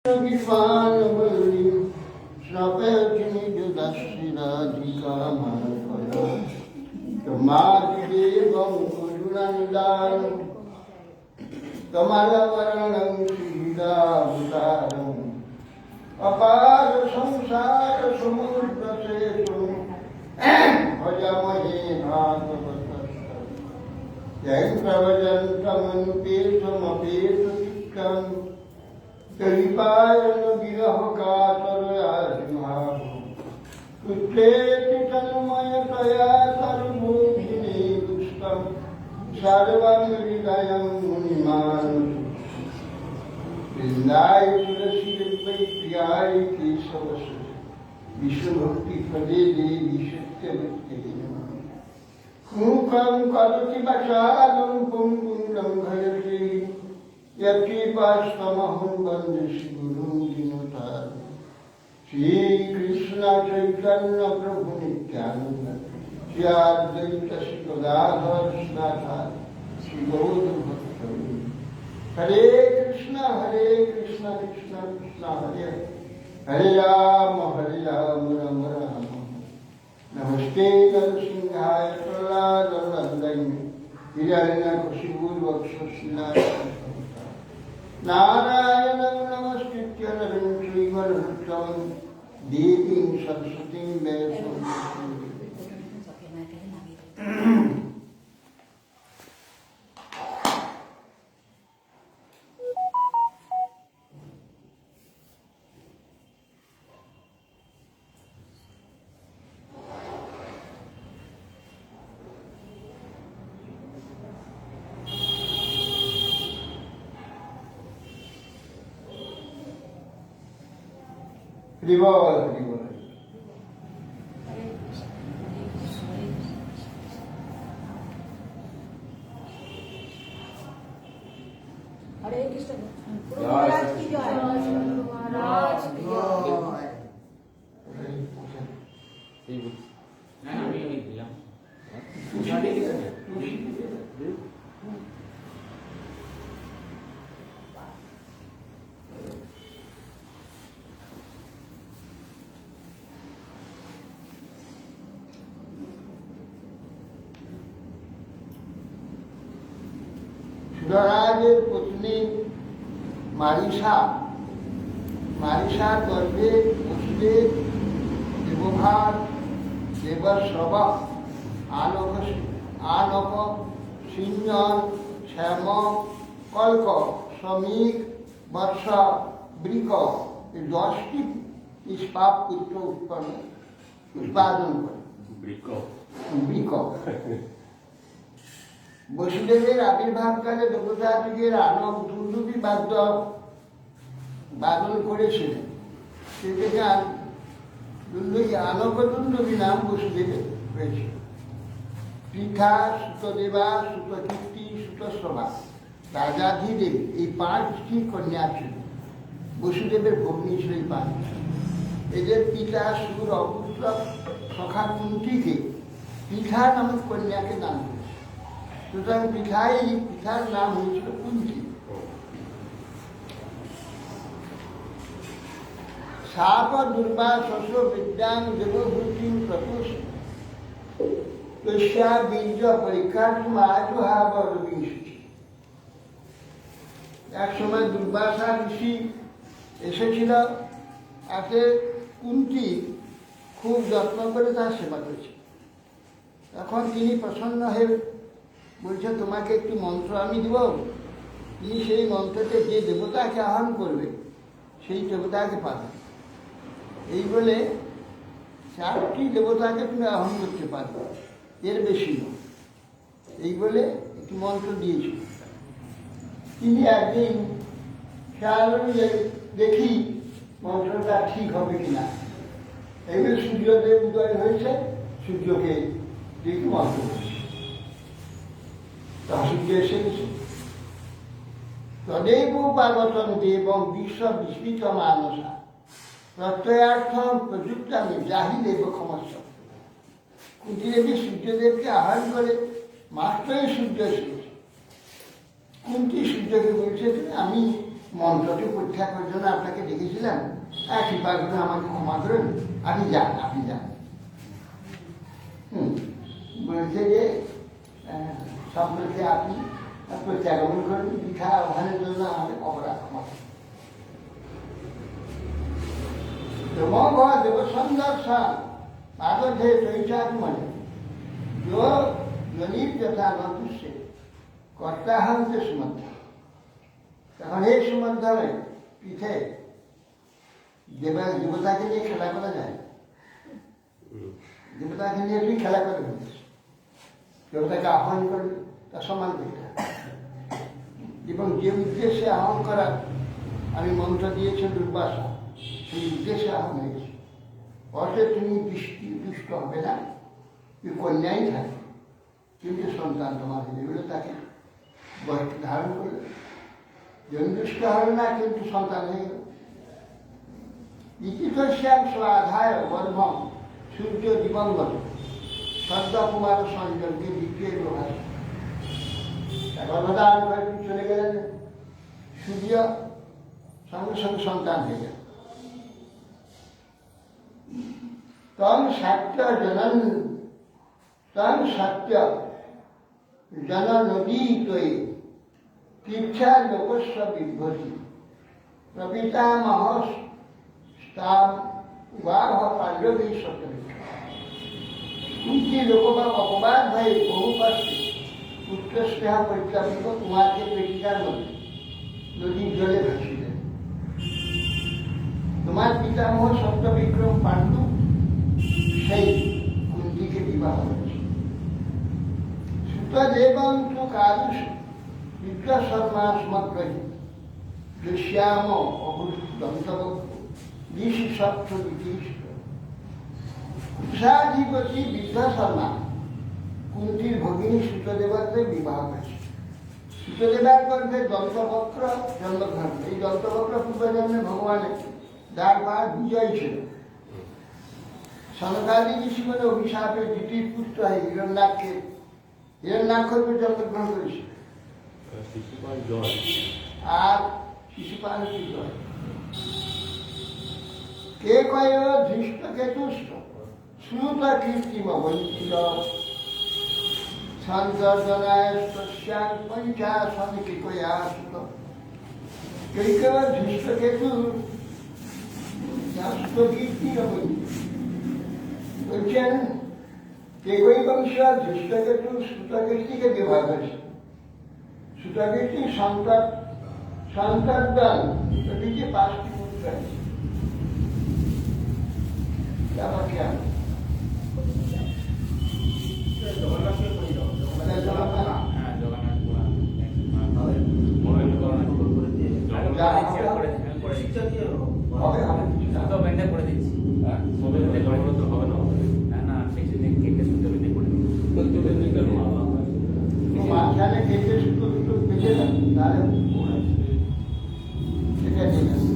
अपार संसार समुद्र से भजमहे भागवतः जैन प्रवजन्तमनुपेतमपेतविक्रम कलिपायन विरह कातर आदिभाव पुत्रेति तन्मयतया सर्वोभिने दुष्टं सर्वं हृदयं मुनिमानसु वृंदाय तुलसी वै प्रियाय केशवस विश्वभक्ति पदे देवी सत्यवत्ते मूकं करोति वचालं पुंगुं लंघयते यत्कृपास्तमहं वन्दे श्रीगुरुं दीनतारिणं श्रीकृष्ण चैतन्य प्रभु नित्यानंद श्री अद्वैत श्री गदाधर श्री गौरभक्तवृंद हरे कृष्ण कृष्ण कृष्ण हरे हरे राम राम राम नमस्ते नरसिंहाय प्रह्लादवरदाय हिरण्यकशिपूर्वक्षशिलाय नारायणं नमस्कृत्य नरं चैव नरोत्तमं देवीं सरस्वतीं व्यासं हरिबोल हरिबोल हरे कृष्ण महाराज की जय महाराज की जय সুরাজের পত্নী মারিসার গর্ভে বসুদেব দেবভার দেবশ্রব আনক সিঞ্জন শ্যাম কল্ক শ্রমিক বর্ষ বৃক এই 10টি নিষ্পাপ পুত্র উৎপাদন করে বৃক বসুদেবের আবির্ভাবকালে দেবতাদিগের আনক দুন্দুবি বাদন করেছিলেন সে থেকে আনক দুন্দুবি নাম বসুদেবের হয়েছিল। পৃথা সুতদেবা সুতকীর্তি সুতশ্রবা রাজাধিদেব এই 5টি কন্যা ছিল। বসুদেবের ভগ্নী ছিল এই 5। এদের পিতা সুর অপুত্র সখা কুন্তিকে পৃথা নামক কন্যাকে দান করেছে। সুতরাং পিতার নাম হয়েছিল কুন্তি। সাপ দুর্বাসস বিদ্যাং দেবভূতিং প্রপুষ তস্যা বীর্য পরীক্ষার্থম আজুহাব রবিংশতি। এক সময় দুর্বাসা ঋষি এসেছিল, তাকে কুন্তি খুব যত্ন করে তার সেবা করেছে। তখন তিনি প্রসন্ন হয়ে বলছে, তোমাকে একটি মন্ত্র আমি দিব, তুমি সেই মন্ত্রতে যে দেবতাকে আহ্বান করবে সেই দেবতাকে পাবে। এই বলে 4টি দেবতাকে তুমি আহ্বান করতে পারবে, এর বেশি নয়। এই বলে একটি মন্ত্র দিয়েছিল। তিনি একদিন খেয়াল অনুযায়ী দেখি মন্ত্রটা ঠিক হবে কিনা। এইবার সূর্যদেব উদয় হয়েছে, সূর্যকে দেখি মন্ত্র করছে। সূর্য এসে গেছে। তদেব পার্বতম দেবং বিশ্ব বিস্মিত মানসা প্রত্যয়ার্থম প্রযুক্তামি যাহি দেব ক্ষমস্ব। কুন্তিদেবী সূর্যদেবকে আহ্বান করে মাত্রই সূর্য এসেছে। কুন্তি সূর্যকে বলছে, আমি মন্ত্রটি পরীক্ষা করার জন্য আপনাকে দেখেছিলাম। কৃপা করে আমাকে ক্ষমা করুন, আপনি যান, আপনি যান। বলছে যে স্বপ্নকে আপনি প্রত্যাগমন করেন, দীক্ষা আহ্বানের জন্য আমাদের অপরাধ ক্ষমা করুন। মগ দেব সন্দর্শন আগধে চৈচাত্মনে जो गणित तथा नपुष्य कर्ता हंते सुमंत्र তখন এই সুমন্ত্রে পিঠে দেবতাকে নিয়ে খেলা করা যায়, দেবতাকে নিয়ে তুই খেলা করে ফেলিস, দেবতাকে আহ্বান করবি, তার সম্মান করতে হবে। এবং যে উদ্দেশ্যে আহ্বান করা আমি মন্ত্র দিয়েছি দুর্বাসা, সেই উদ্দেশ্যে আহ্বান হয়েছে। অর্থে তুমি দুষ্ট হবে না, তুই কন্যাই থাকে, কিন্তু সন্তান তোমার হয়ে গেলে তাকে বয়সকে ধারণ করলে দুষ্ট হবে না, কিন্তু সন্তান হয়ে গেল। ইতিশ্যাম স্বাধায় গর্ভম সূর্য দিবঙ্গত সদ্য কুমার সঞ্জনকে দ্বিতীয় ভাষা গর্ভধারণ করে চলে গেলেন, সূর্য সঙ্গে সঙ্গে সন্তান হয়ে গেল। তং সত্য জনন তং সত্য জন নদী তৈ তীর্থা লোকস্ব বিভ্রতি প্রপিতামহ স্তাম উবাহ পাণ্ডবী সত্যবিক্ষ। কুন্তি লোকবা অপবাদ হয়ে বহু কষ্টে পুত্র স্নেহ পরিত্যাপিত কুমারকে পেটিকার মধ্যে নদীর জলে ভাসিলেন। তোমার পিতামহ সত্যবিক্রম পাণ্ডু সেই কুন্তিকে বিবাহ করেছে। সুতদেবং তু কাদুষ বিদ্যা শর্মা সমগ্রহী দুষ্যাম অভূতবক্ষ ঋষি সপ্ত বিধিষ্ঠ। কুশাধিপতি বিদ্যা শর্মা কুন্তির ভগিনী সুতদেবাকে বিবাহ করেছে। সুতদেবার গর্ভে দন্তবক্র জন্মগ্রহণ। এই দন্তবক্র পূর্বজন্মে ভগবানের দ্বারবার বিজয় ছিল। সনকাদি ঋষিগণের অভিশাপে দ্বিতীয় পুত্র হয় হিরণ্যাক্ষকে জন্মগ্রহণ করেছিল। আর শিশুপাল জয় কে কয় ধৃষ্ট কেতুষ্ট শ্রুত কীর্তিম বঞ্চিত সন্তর্জনায় তস্যাং পঞ্চাশন কৃপয়া সুত। কেউ কেউ ধৃষ্ট কেতু শ্রুত কীর্তিম বঞ্চিত বলছেন, কেকই বংশ ধৃষ্টকেতু শ্রুতকীর্তিকে বিবাহ করেছে। শ্রুতকীর্তি সন্তান দিকে 5টি পুত্র আছে। আবার কি আছে? মাঝখানে কেটে শুধু একটু বেঁচে যান, তাহলে সেটা ঠিক আছে।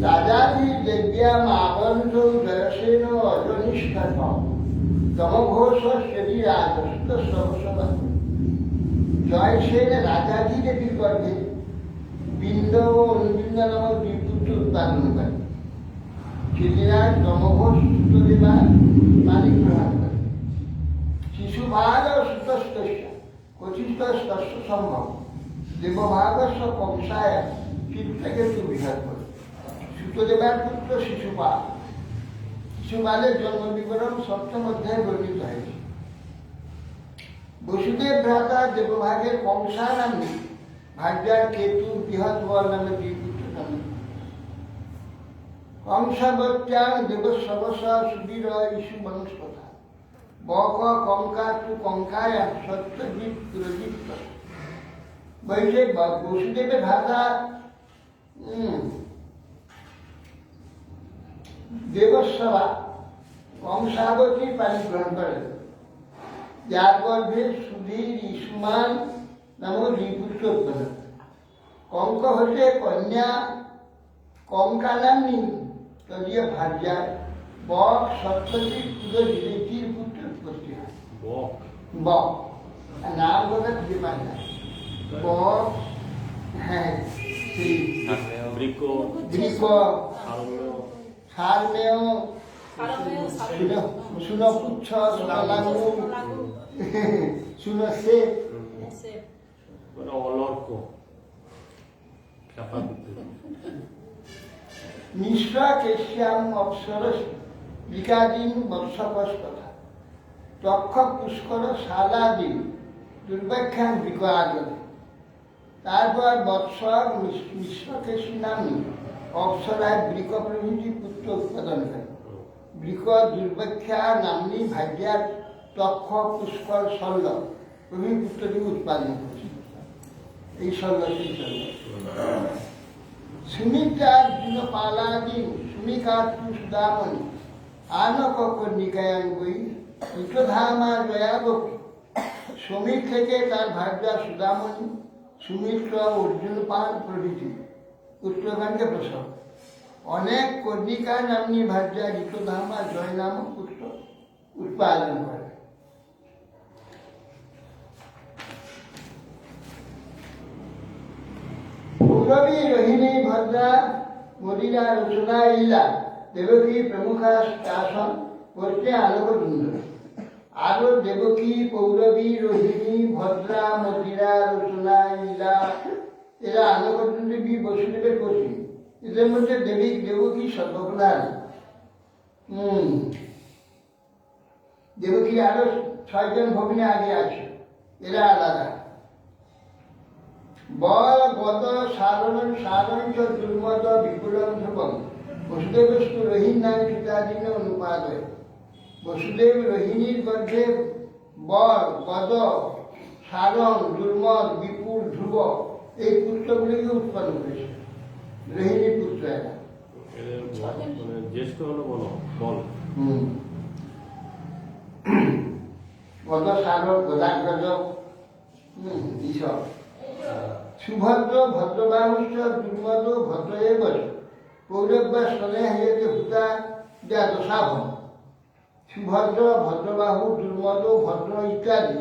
রাজাদি দেব্যাম আবন্ধ দর্শেন অজনিষ্ঠ দমঘোষ সেবী রাজস্ত সহসভা। জয়সেন রাজাদি দেবীর গর্ভে বিন্দ ও অনুবিন্দ নামক 2 পুত্র উৎপাদন করে। শিলিরাজ দমঘোষ সুতদেবা মালিক গ্রহণ করে। শিশুভাগ সুতস্ত কথিত স্তস্য সম্ভব দেবভাগস্য কংসায় চিত্তকেতু বিহার করে। সুতদেবার পুত্র শিশুপাল। শিশুপালের জন্ম বিবরণ 7ম অধ্যায়ে বর্ণিত হয়েছে। বসুদেব ভ্রাতা দেবভাগের কংসা নামে ভাগ্যার কেতু বৃহৎ বর নামে 2 পুত্র জন্ম। কংসাবত্যাং দেবস্ববসা সুবীর ইস্যু বংশকথা বক কঙ্কা তু কঙ্কায় সত্যজিৎ পুরজিৎ। বলছে বসুদেবের ভ্রাতা দেবস্বরা কংসাবতী পানি গ্রহণ করেন। যার গর্ভে সুধীর ইসমান নামক দুই পুত্র উৎপন্ন। কঙ্ক হতে কন্যা কঙ্কা নাম্নী তদীয় ভার্যার বক সত্যজিৎ যুধিষ্ঠির পুত্র উৎপত্তি হয়। বক নাম কথা খুঁজে পায় না। বক, হ্যাঁ, সেই বৃক, সারমেয়, সুনপুচ্ছ, সুনলাঙ্গু, সুনসেপ, মিশ্র কেশ্যাম অপ্সরস বিকাদিন বৎসপস কথা তক্ষ পুষ্কর শালাদিন দুর্বাখ্যান বিকাগরে। তারপর বৎসর মিশ্রকেশী নামী অপ্সরায় বৃক প্রভৃতি পুত্র উৎপাদন করে। বৃক দুর্বাখ্যা নামনী ভাগ্যার তক্ষ পুষ্কর শল্য প্রভৃতি পুত্রটি উৎপাদন করেছে। এই শল্য সেই শল্য সুমিত্রার্জুন পালাদিন সুমিকার্তু সুদামণি আনক কর্ণিকায়ান বই উচ্চধামা জয়াবতী। সমীর থেকে তার ভার্যা সুদামণি, সুমিত্র, অর্জুন পাল প্রভৃতি পুত্রগণকে প্রসব। অনেক কর্ণিকা নামনী ভার্যা ঋতুধামা জয় নামক পুত্র উৎপাদন করে। পৌরবী, রোহিণী, ভদ্রা, মদিরা, রচনা, ইলা, দেবকী প্রমুখা শাসন করতে আলোকবৃন্দ। আরো দেবকী, পৌরবী, রোহিণী, ভদ্রা, মদিরা, রচনা, ইলা এরা আলোকবৃন্দ বসুদেবের পত্নী। এদের মধ্যে দেবকী সর্বপ্রধান। দেবকী আরো 6 জন ভগ্নী আগে আছে, এরা আলাদা। বল, বদ, সারণ, সারঞ্চ, দুর্মদ, বিপুলম, ধ্রুবম বসুদেবস্তু রোহিণ নামে পিতাদীন অনুপাদয়। বসুদেব রোহিণীর গর্ভে বল, বদ, সারণ, দুর্মদ, বিপুল, ধ্রুব এই পুত্রগুলিকে উৎপন্ন করেছে। রোহিণীর পুত্র এরা। জ্যেষ্ঠ হলো বল, বদ, সারণ, গদাগ্রজ, এইসব। সুভদ্র, ভদ্রবাহুশ্চ, দুর্মদ, ভদ্র এব পৌরব্যা স্থলে হেয়তে ভূতা যা দশাভম। সুভদ্র, ভদ্রবাহু, দুর্মদ, ভদ্র ইত্যাদি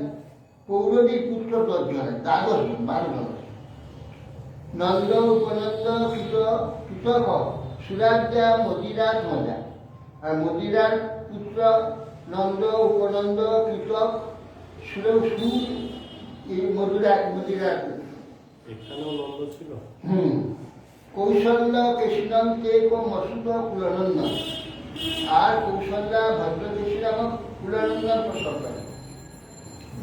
পৌরবী পুত্র 10 জনের, 12 জন, 12 জন। নন্দ, উপনন্দ, কীটক, সুরাজ্যা, মদিরার মজা। আর মদিরার পুত্র নন্দ, উপনন্দ, কীটক, সুর, এই মদিরার পুত্র। এখানেও নন্দ ছিল। কৌশল্য, কৃষ্ণন, কেক, মসুদ, কুলনন্দন। আর কৌশল্যা ভদ্রকেশী নামক কুলনন্দন প্রসব করে।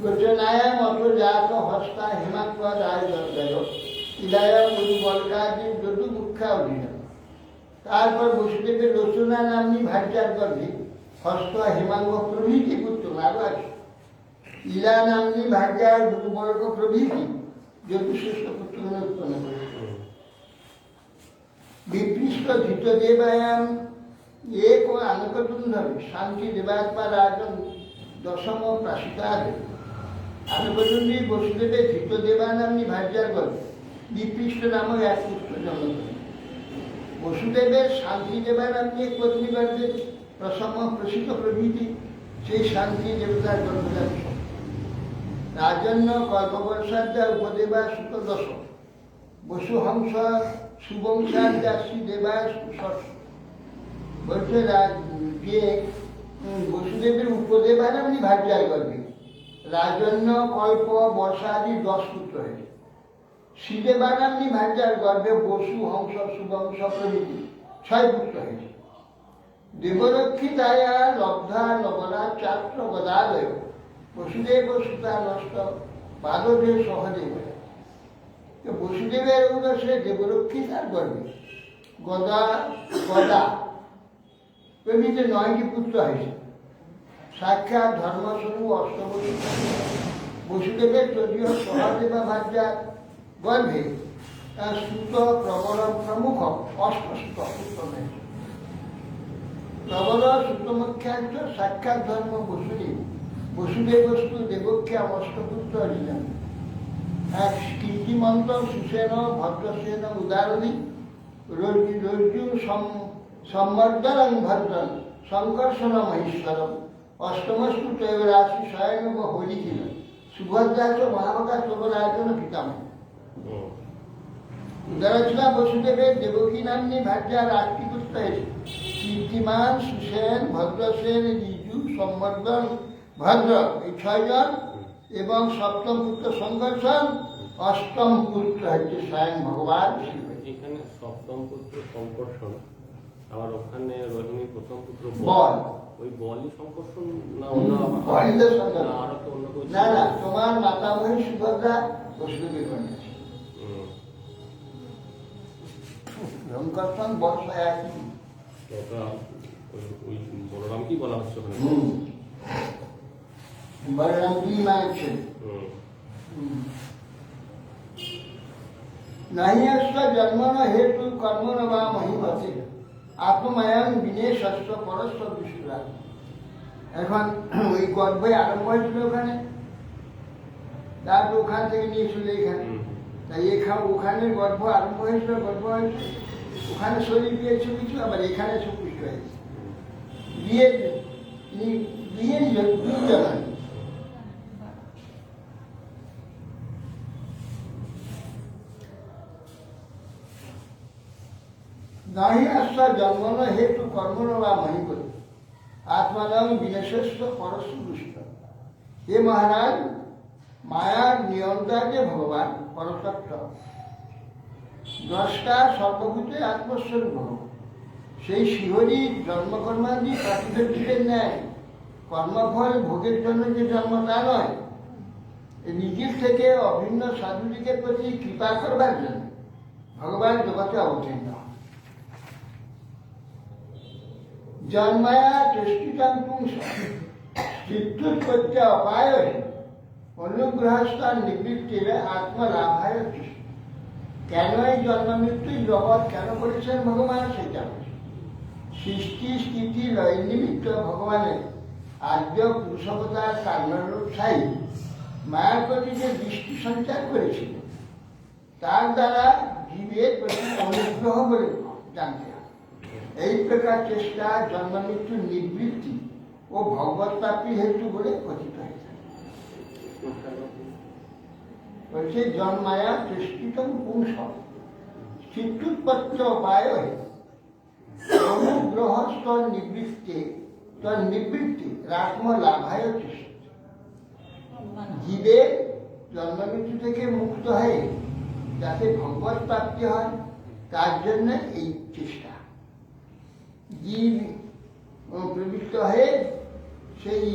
রচনায় মত জাত হস্তা হেমাত্ম রায় জয় ইদায় মধু বলকাদি যদু মুখ্যা অধীন। তারপর বসুদেবের রচনা নামনী ভার্যার গর্ভে হস্ত, হেমাঙ্গ প্রভৃতি পুত্র আরো আছে। ইলা নামনী ভার্যার যদুবর্গ প্রভৃতি যদুশ্রেষ্ঠ পুত্রগণ উৎপন্ন করেছে। বিপৃষ্ট ধৃতদেবায়াম এক ও আনকদুন্ধবে শান্তি দেবাত্মা রাজন দশম প্রাসিতাদে। আনকদুন্দি বসুদেবের ধৃতদেবা নামনী ভার্যার গর্ভে বিপৃষ্ট নামক এক পুত্র জন্ম করে। বসুদেবের শান্তি দেবা নামনী এক পত্নী গর্ভে প্রসম, প্রসিত প্রভৃতি সেই শান্তি দেবতার গর্ভজাত। রাজন্য, কল্পবর্ষাদ্যা, উপদেবা, সুতদশ। বসুহংস, সুবংশাদ্যাসী দেবা, সুষষ্ঠ। বলছে যে বসুদেবের উপদেবা নামনী ভার্যার গর্ভে রাজন্য, কল্প, বর্ষা আদি 10 পুত্র হয়েছে। শ্রীদেবা নামনী ভার্যার গর্ভে বসু, হংস, সুবংশ প্রভৃতি 6 পুত্র হয়েছে। দেবরক্ষী দায়া, লব্ধা, নবলা, চাত্র, গদাদয় বসুদেব, সুতা, নষ্ট, বাদদেব, সহদেব। বসুদেবের উদশে দেবরক্ষী তার গর্ভে গদা প্রভৃতি 9টি পুত্র হয়েছে। সাক্ষাৎ ধর্মস্বরূপ অষ্টবসু। বসুদেবের তদীয় সহদেবা ভার্যার গর্ভে তার সুত, প্রবল প্রমুখ 8 পুত্র হয়েছে। প্রবল, সুতমুখ্যান্ত, সাক্ষাৎ ধর্ম বসুদেব বসুদেব বস্তু দেবকী অষ্টপুত্র অরিজন এক কীর্তিমন্ত সুসেন ভদ্রসেন উদারণী রর্জুন সম্মর্দন ভদ্রন সংকর্ষণ মহেশ্বরম অষ্টমস্তু ত্রয়োরাশি শয়ন হোলি ছিল সুভদ্রাচ মহাভাগা শোভনায়জন পিতামহ। উদারচনা বসুদেবের দেবকী নাম্নী ভার্যার 8টি পুত্র হয়েছে। কীর্তিমান, সুসেন, ভদ্রসেন, ঋজু, সম্বর্ধন, ভদ্র এই 6 জন এবং 7ম পুত্র সংকর্ষণ, 8ম পুত্র হচ্ছে স্বয়ং ভগবান শিব। এখানে 7ম পুত্র সংকর্ষণ, আবার ওখানে রোহিণীর 1ম পুত্র বল। ওই বলই সংকর্ষণ না অন্য বলিদের সঙ্গে না আরো তো অন্য কিছু? না না, তোমার মাতামহী সুভদ্রা বসুদেবের কন্যা। সংকর্ষণ বর্ষা একই। ওটা ওই বলরাম কি বলা হচ্ছে ওখানে? বলরাম 2 মায়ের ছেলে। নাহি অস্য জন্মন হেতু কর্মণ বা মহিমতে আত্মমায়ন বিনেশস্য পরস্য দুষ্করা। এখন ওই গর্ভে আরম্ভ হয়েছিল ওখানে, তারপর ওখান থেকে নিয়ে চলে এখানে। তাই ওখানে গর্ভ আরম্ভ হয়েছিল, গর্ভ হয়েছে ওখানে শরীর পেয়েছে কিছু, আবার এখানে সুপুষ্ট হয়েছে। বিয়ের জানান নাহি আশ্বা জন্মন হেতু কর্মণ বা মহিপতি আত্মানাং বিনেশস্য পরস্য দুষ্ট। হে মহারাজ, মায়ার নিয়ন্ত্রণ যে ভগবান পরতত্ত্ব, দ্রষ্টা সর্বভূতে আত্মস্বরূপ ভগবান, সেই শিহরি জন্মকর্মাদি প্রাতিপদিকের ন্যায় কর্মফল ভোগের জন্য যে জন্ম তা নয়, নিজের থেকে অভিন্ন সাধুদিকের প্রতি কৃপা করবার জন্য ভগবান জগতে অবতীর্ণ। জন্মায়া চেষ্টিতাং পুংস চিত্তুৎপত্তি অপায় অনুগ্রহস্থান নিবৃত্তির আত্মলাভায়। কেন এই জন্ম মৃত্যু জগৎ কেন করেছেন ভগবান সেটা সৃষ্টি স্থিতি লয় নিমিত্ত ভগবানের আদ্য পুরুষবতার কার্যরূপ ছাই মায়ার প্রতি যে দৃষ্টি সঞ্চার করেছিল তার দ্বারা জীবের প্রতি অনুগ্রহ বলে জানতে হবে। এই প্রকার চেষ্টা জন্ম মৃত্যুর নিবৃত্তি ও ভগবত প্রাপ্তি হেতু বলে কথিত হয়েছে। বলছে জন্মায়া চেষ্টিতম পুংস চিত্তুৎপত্তি উপায় অনুগ্রহ নিবৃত্তি আত্মলাভায় চেষ্টা। জীবের জন্ম মৃত্যু থেকে মুক্ত হয়ে যাতে ভগবত প্রাপ্তি হয় তার জন্য এই চেষ্টা। জীব প্রবৃত্ত হয়ে সেই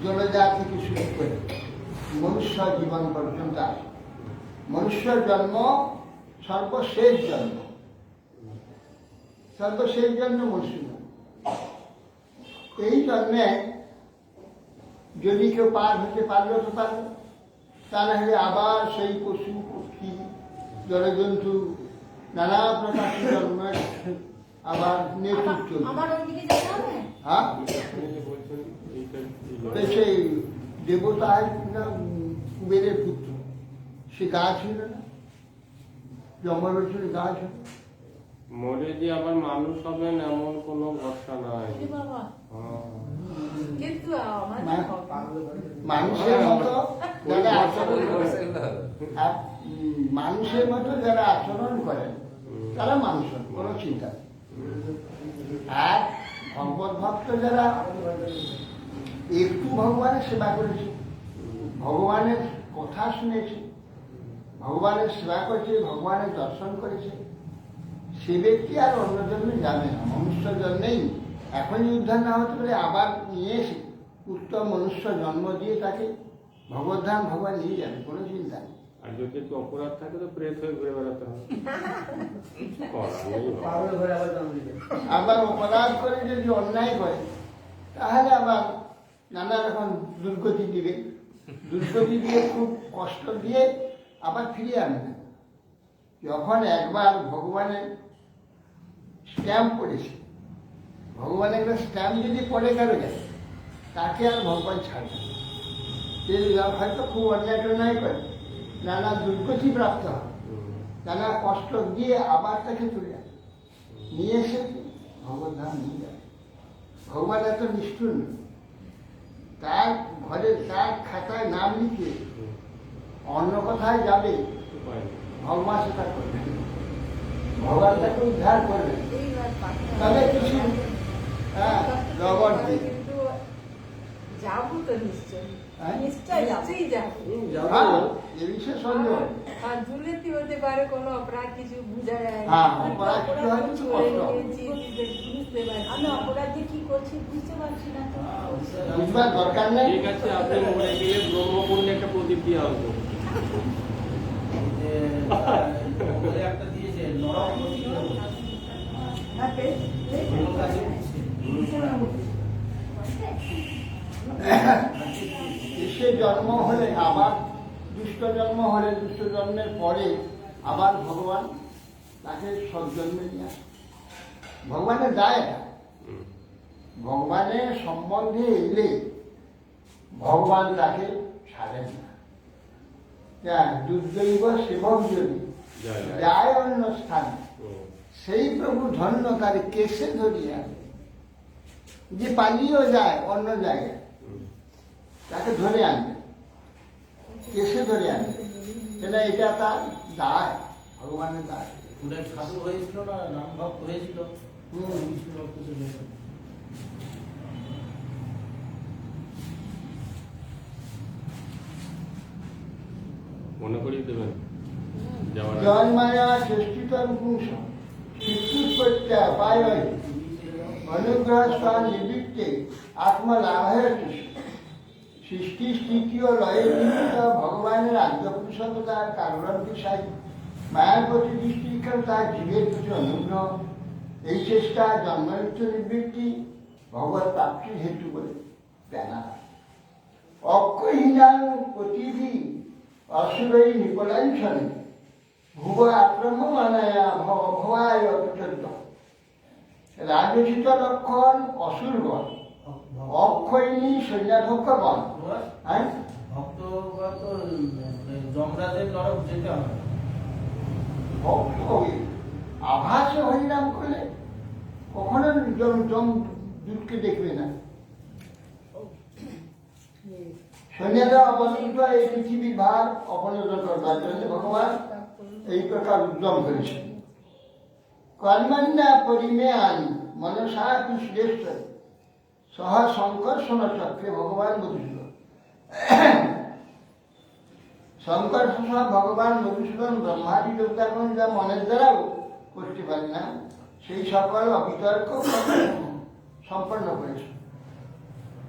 জলজাত থেকে শুরু করে মনুষ্য জীবন পর্যন্ত আসে। মনুষ্য জন্ম সর্বশেষ জন্ম, সর্বশেষ জন্ম মনুষ্য। এই জন্মে যদি কেউ পার হতে পারলো তো পারলো, তা না হলে আবার সেই পশু পক্ষী জলজন্তু নানা প্রকার জন্মের আবার নেতৃত্ব। হ্যাঁ, সেই দেবতা কুবেরের পুত্র, সে গাছ ছিল না, জন্মাবর্ষের গাছ মরে যে আবার মানুষ হবেন এমন কোনো ভরসা নাই। মানুষের মতো যারা আচরণ করেন, মানুষের মতো যারা আচরণ করেন তারা মানুষ, কোনো চিন্তা নেই। আর ভগবত ভক্ত যারা একটু ভগবানের সেবা করেছে, ভগবানের কথা শুনেছে, ভগবানের সেবা করেছে, ভগবানের দর্শন করেছে, সে ব্যক্তি আর অন্য জন্ম যাবে না। মনুষ্য জন্মেই এখনই উদ্ধার না হতে পারে, আবার নিয়ে এসে উত্তম মনুষ্য জন্ম দিয়ে তাকে ভগবদ্ধাম ভগবান নিয়ে যাবে, কোনো চিন্তা নেই। আর যদি একটু অপরাধ থাকে তো প্রেত হয়ে ঘুরে বেড়াতে হবে। আবার অপরাধ করে যদি অন্যায় করে তাহলে আবার নানা রকম দুর্গতি দিবে, দুর্গতি দিয়ে খুব কষ্ট দিয়ে আবার ফিরিয়ে আনবে। যখন একবার ভগবানের স্ট্যাম্প পড়েছে, ভগবানের একটা স্ট্যাম্প যদি পড়ে কারো যায় তাকে আর ভগবান ছাড়বে না। সে হয়তো খুব অন্যায় টন্যায় করে, নানা দুর্গতি প্রাপ্ত হয়, নানা কষ্ট দিয়ে আবার তাকে তুলে আনে, নিয়ে এসে ভগবত ধাম নিয়ে যায়। ভগবান এত নিষ্ঠুর নয়, তার ঘরে তার খাতায় নাম লিখে অন্য কোথায় যাবে ভগবান সেটা করবে, ভগবান তাকে উদ্ধার করবে। তবে কিছু জগৎ দিয়ে কিন্তু যাবো তো নিশ্চয়, হ্যাঁ? নিশ্চয়ই যাবো। এ বিষয়ে সন্দেহ নেই। আর দুর্নীতি হতে পারে, কোনো অপরাধ কিছু বোঝা যায় না। হ্যাঁ, অপরাধ কিছু হয়, কিছু কষ্ট হয়। বুঝতে পারি আমি অপরাধে কি করছি বুঝতে পারছি না তো। বুঝবার দরকার নেই। ঠিক আছে, আপনি মরে গেলে ব্রহ্মকুণ্ডে একটা প্রদীপ দিয়ে আসবো। একটা দিয়েছে নরম এসে জন্ম হলে আবার দুষ্ট জন্ম হলে, দুষ্ট জন্মের পরে আবার ভগবান তাকে সজ্জন্মে নিয়ে আসে। ভগবানের দায় এটা। ভগবানের সম্বন্ধে এলে ভগবান তাকে ছাড়েন না। দুর্দৈব সেবক যদি যায় অন্য স্থানে, সেই প্রভু ধন্য তার কেসে ধরিয়া আনে। যে পালিয়েও যায় অন্য জায়গায়, তাকে ধরে আনবে, কেসে ধরে আনবে। সেটা এটা তার দায়, ভগবানের দায়। সাধু হয়েছিল না, নাম ভক্ত হয়েছিল। মনে করিয়ে দেবেন যাওয়ার আগে। জয় মায়া চেষ্টিতর পুংস শিক্ষিত প্রত্যা পায় অনুগ্রহ স্থান নিবৃত্তে আত্মলাভের সৃষ্টি স্থিতি ও লয়ের নিমিত্ত ভগবানের আদ্যপুরুষতার কারণ বিষয় মায়ার প্রতি দৃষ্টিক্ষণ তার জীবের প্রতি অনুগ্রহ, এই চেষ্টা জন্মমৃত্যু নিবৃত্তি ভগবত প্রাপ্তির হেতু বলে জানা। অক্ষহীনাং প্রতিভি অসুরই নিপলাঞ্ছনে ভুব আক্রমণায়া ভবায় অপচর্য। রাজোচিত লক্ষণ অসুরগণ, অক্ষয়িনী সৈন্যাধ্যক্ষগণ। হ্যাঁ, ভক্তরা তো যমরাজের নরক যেতে হবে। ভক্ত হয়ে আভাসে হরিনাম করলে কখনো জম দুঃখকে দেখবে না। সৈন্যরা অবলম্বিত এই পৃথিবীর ভার অপনোদন করবার জন্য ভগবান এই প্রকার উদ্যম করেছেন। কর্মণ্যা পরিমে আনি মনসা কৃষ্ণেশ্ব সহ সংকর্ষণ চক্রে ভগবান মধুসূদন। সংকর্ষণ ভগবান মধুসূদন ব্রহ্মাদি দেবতাগণ যা মনের দ্বারাও করতে পারে না, সেই সকল অবিতর্ক সম্পন্ন করেছে।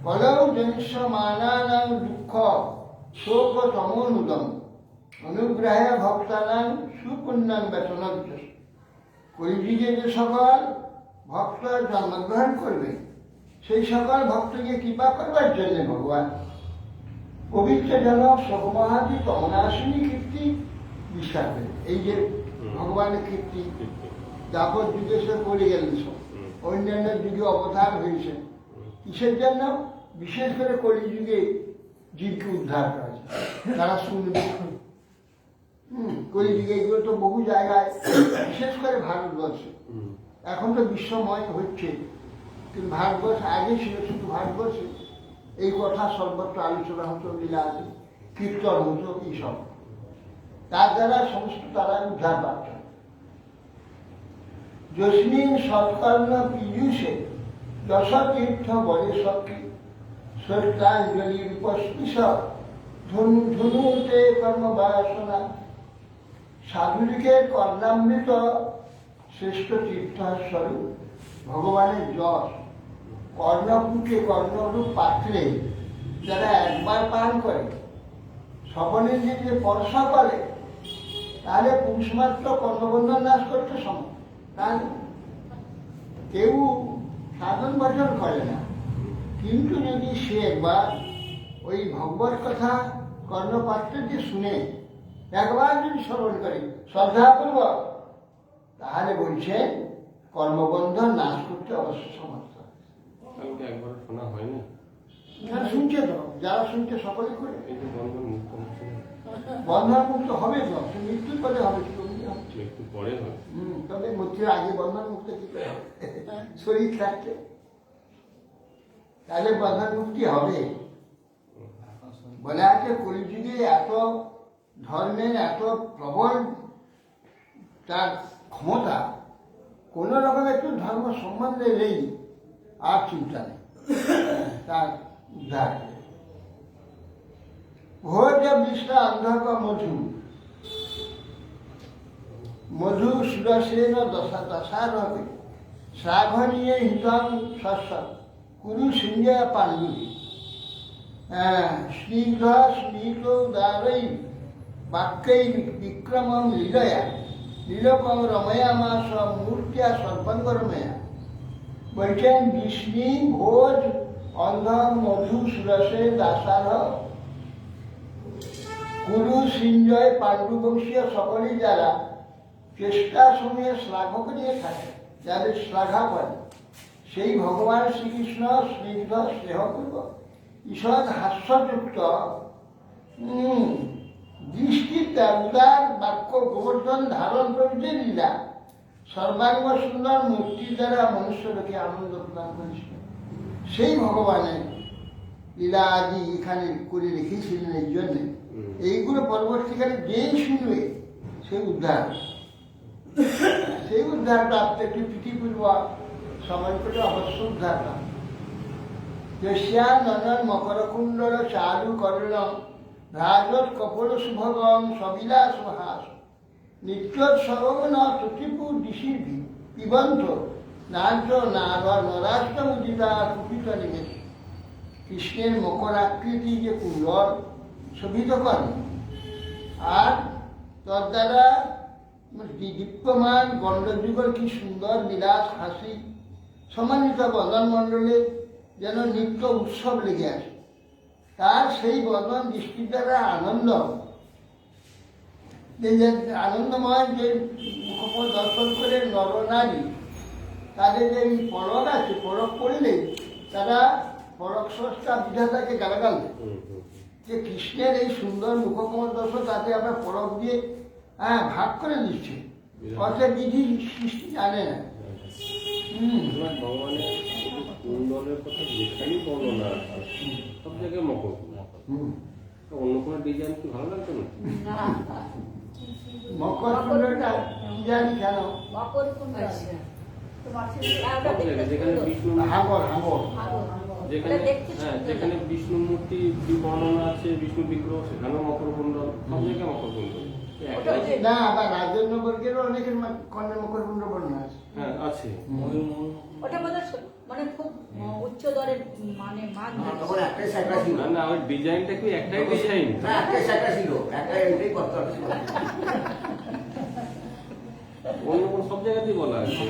কলৌ জনিষ্য মানানাং দুঃখ শোক তমোনুদম অনুগ্রহে ভক্তানাং সুপুণ্যাং বেতনজ্জ। কলিযুগে যে সকল ভক্ত জন্মগ্রহণ করবে, সেই সকল ভক্তকে কৃপা করবার জন্য ভগবান পবিত্রজনক শোকমহাদি তমনাশিনী কীর্তি বিশ্বাস করে। এই যে ভগবানের কীর্তি যাবৎ যুগে সে পড়ে গেলেন, সব অন্যান্য যুগে অবতার হয়েছে কিসের জন্য? বিশেষ করে কলিযুগে জীবকে উদ্ধার করা যায়, তারা শুনবে। কলিযুগে এগুলো তো বহু জায়গায়, বিশেষ করে ভারতবর্ষে। এখন তো বিশ্বময় হচ্ছে, কিন্তু ভারতবর্ষ আগে ছিল শুধু ভারতবর্ষে এই কথা সর্বত্র আলোচনা হতো, লীলা আছে, কীর্তন হতো, এইসব। তার দ্বারা সমস্ত তারা উদ্ধার পাচ্ছ। যস্মিন সৎকর্ম পীযুষে দশ তীর্থ বলে সখী শ্রদ্ধাঞ্জলি উপস্পৃশ ধনুতে কর্মবাসনা। সাধুদিকে কর্ণামৃত শ্রেষ্ঠ তীর্থস্বরূপ ভগবানের যশ কর্ণপুকে কর্ণরূপ পাত্রে যারা একবার পান করে, স্বপনের যে স্পর্শ করে, তাহলে পুরুষমাত্র কর্ণবন্ধন নাশ করতে সম্ভব। তাহলে কেউ সাধন ভজন করে না, কিন্তু যদি সে একবার ওই ভগবত কথা কর্ণপাত্রকে শুনে একবার যদি শ্রবণ করে শ্রদ্ধাপূর্বক, তাহলে বলছেন কর্মবন্ধন নাশ করতে অবশ্য সমর্থ। কালকে একবার শোনা হয়নি। হ্যাঁ, শুনছে তো, যারা শুনছে সকলে করে। এই যে বন্ধন মুক্ত হচ্ছে না, বন্ধন মুক্ত হবে তো, সে মৃত্যুর পরে হবে, কি করে হবে? একটু পরে হয়। তবে মৃত্যুর আগে বন্ধন মুক্ত কি করে হবে? শরীর থাকতে তাহলে বন্ধন মুক্তি হবে। বলে আছে কলিযুগে এত ধর্মের এত প্রবল তার ক্ষমতা, কোন রকম একটু ধর্ম সম্বন্ধে নেই আর চিন্তা নেই তার উদ্ধার। ভোজ বিষ্ণা অন্ধক মধু মধু সুরসেন দশা দশারবে শ্রাঘনীয় হিতম শস্য কুরু সিঞ্জয় পাণ্ডু স্নিগ্ধ স্মিত উদারৈ বাক্যৈ বিক্রমম হৃদয়া নীলকম রময়ামাস মূর্তিয়া সর্বাঙ্গরময়া। বলছেন বিষ্ণু ভোজ অন্ধ মধু সুরসে দাসার কুরু সিঞ্জয় পাণ্ডুবংশীয় সকলেই যারা চেষ্টা সময়ে শ্লাঘক নিয়ে থাকে, যাদের শ্লাঘা করে, সেই ভগবান শ্রীকৃষ্ণ স্নিগ্ধ স্নেহপূর্বক ঈষৎ হাস্যযুক্ত দৃষ্টিতে উদার বাক্য গোবর্ধন ধারণ করতে লীলা সর্বাঙ্গ সুন্দর মূর্তি দ্বারা মনুষ্যকে আনন্দ প্রদান করেছিল। সেই ভগবানের লীলা আদি এখানে করে রেখেছিলেন এই জন্যে। এইগুলো পরবর্তীকালে যেই শুনবে সেই উদ্ধার, সেই উদ্ধার প্রাপ্ত একটি প্রীতিপূর্বক সময় করে অবশ্য উদ্ধার প্রাপ্ত। যস্যা নন্দন মকরকুণ্ডল চারু করণ রাজত কপল শুভগম সবিলাস হাস নিত্যোৎসবন সচিপু দিশি পিবন্ত নার্য নরাষ্ট্র মুদিতা কুপিত নিমেষ। কৃষ্ণের মকর আকৃতি যে কুণ্ডল শোভিত করেন, আর তদ্বারা দীপ্যমান গণ্ডযুগল কি সুন্দর বিলাস হাসি সম্মানিত বদন মণ্ডলে যেন নিত্য উৎসব লেগে আসে। তার সেই বদন দৃষ্টির দ্বারা আনন্দ, যে আনন্দময় যে মুখপথ দর্শন করে নরনারী, তাদের যে পলক আছে, পলক পড়লে তারা পলক স্রষ্টা বিধাতাকে গালাগাল দেয় যে কৃষ্ণের এই সুন্দর মুখকমল দর্শন, তাতে আমরা পলক দিয়ে ভাগ করে দিচ্ছি, অর্থাৎ বিধি সৃষ্টি জানে না। ভগবানের কুণ্ডলের কথা যেখানেই বর্ণনা সব জায়গায় মকর, অন্য কোনো ডিজাইন কি ভালো লাগতো না? মকর কুণ্ডলটা কি জানি কেন মকর কুণ্ডল যেখানে বিষ্ণু হাঙ্গর হাঙ্গর যেখানে যেখানে বিষ্ণু মূর্তি বর্ণনা আছে, বিষ্ণু বিগ্রহ, সেখানেও মকর কুণ্ডল, সব জায়গায় মকর কুণ্ডল। না, আবার রাজন্যবর্গেরও অনেকের কর্ণে মকর কুণ্ডল বর্ণনা আছে। হ্যাঁ আছে। ওটা মানে খুব উচ্চ দরের মানে মান তখন একটাই শাখা ছিল না, ওই ডিজাইনটা কি একটাই ডিজাইন? না, একটাই শাখা ছিল, একটাই এটাই করতে হবে। অন্য কোন সব জায়গাতেই বলা আছে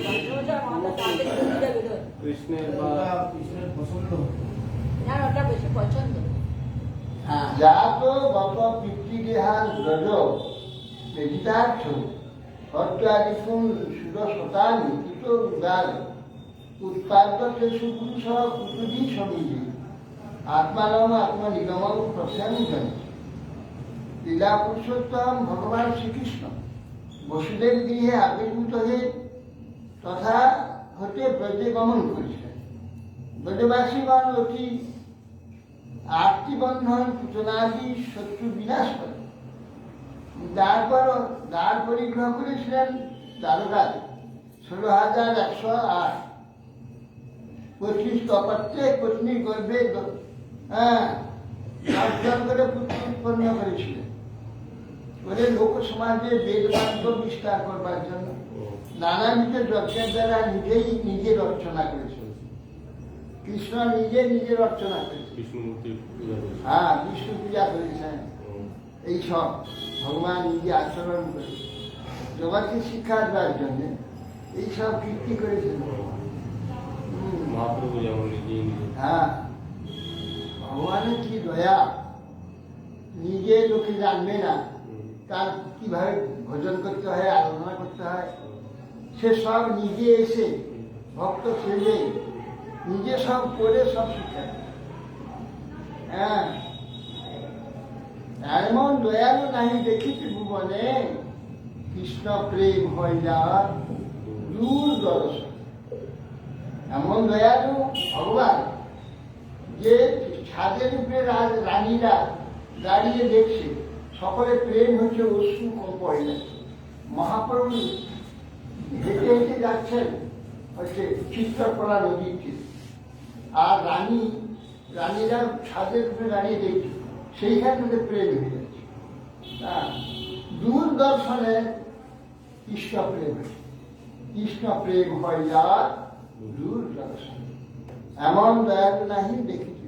কৃষ্ণের বা কৃষ্ণের পছন্দ। না, ওটা বেশি পছন্দ। হ্যাঁ, জাত গত পিতৃগৃহান ব্রজ বেদিতার্থ হত্যাদিকুম সুরসতানি কৃত উদার উৎপাদ্য তেষু পুরুষ কুতুজি সমিজি আত্মানম আত্মনিগমম প্রসেনজন। লীলা পুরুষোত্তম ভগবান শ্রীকৃষ্ণ বসুদেব গৃহে আবির্ভূত হয়ে তথা হতে ব্রজে গমন করেছেন। ব্রজবাসীগণ অতি আত্মীবন্ধন পুতনাদি শত্রু বিনাশ করে তারপর দ্বার পরিগ্রহ করেছিলেন দ্বারকাতে 16,108। 25 প্রত্যেক পত্নী গর্ভে 10 করে পুত্র উৎপন্ন করেছিলেন। বলে লোক সমাজে বেদবাক্য বিস্তার করবার জন্য নানাবিধ যজ্ঞের দ্বারা নিজে রচনা করেছিল। কৃষ্ণ নিজে রচনা করেছেন। বিষ্ণু মূর্তির পূজা করেছে। হ্যাঁ, বিষ্ণু পূজা করেছেন। এই সব ভগবান নিজে আচরণ করে জগৎকে শিক্ষা দেওয়ার জন্য এইসব কীর্তি করেছেন ভগবান। মহাপ্রভু যেমন নিজেই নিজে। হ্যাঁ, ভগবানের কি দয়া, নিজে লোকে জানবে না তার কিভাবে ভজন করতে হয়, আরাধনা করতে হয়, সে সব নিজে এসে ভক্ত সেজে নিজে সব করে সব শিক্ষা দেয়। হ্যাঁ, এমন দয়ালু নাহি দেখিছি ভুবনে, কৃষ্ণ প্রেম হয় যার দূর দর্শন। এমন দয়ালু ভগবান যে ছাদের উপরে রানীরা দাঁড়িয়ে দেখছে, সকলে প্রেম হচ্ছে অশ্রু পড়ে যাচ্ছে। মহাপ্রভু হেঁটে হেঁটে যাচ্ছেন হচ্ছে চিত্রকলা নদীর তীরে, আর রানীরা ছাদের উপরে দাঁড়িয়ে দেখছে, সেইখান থেকে প্রেম হয়ে যাচ্ছে। দূরদর্শনে কৃষ্ণ প্রেম হয়েছে, কৃষ্ণ প্রেম হয় যার দূরদর্শন। এমন দয়ালু নাহি দেখেছি।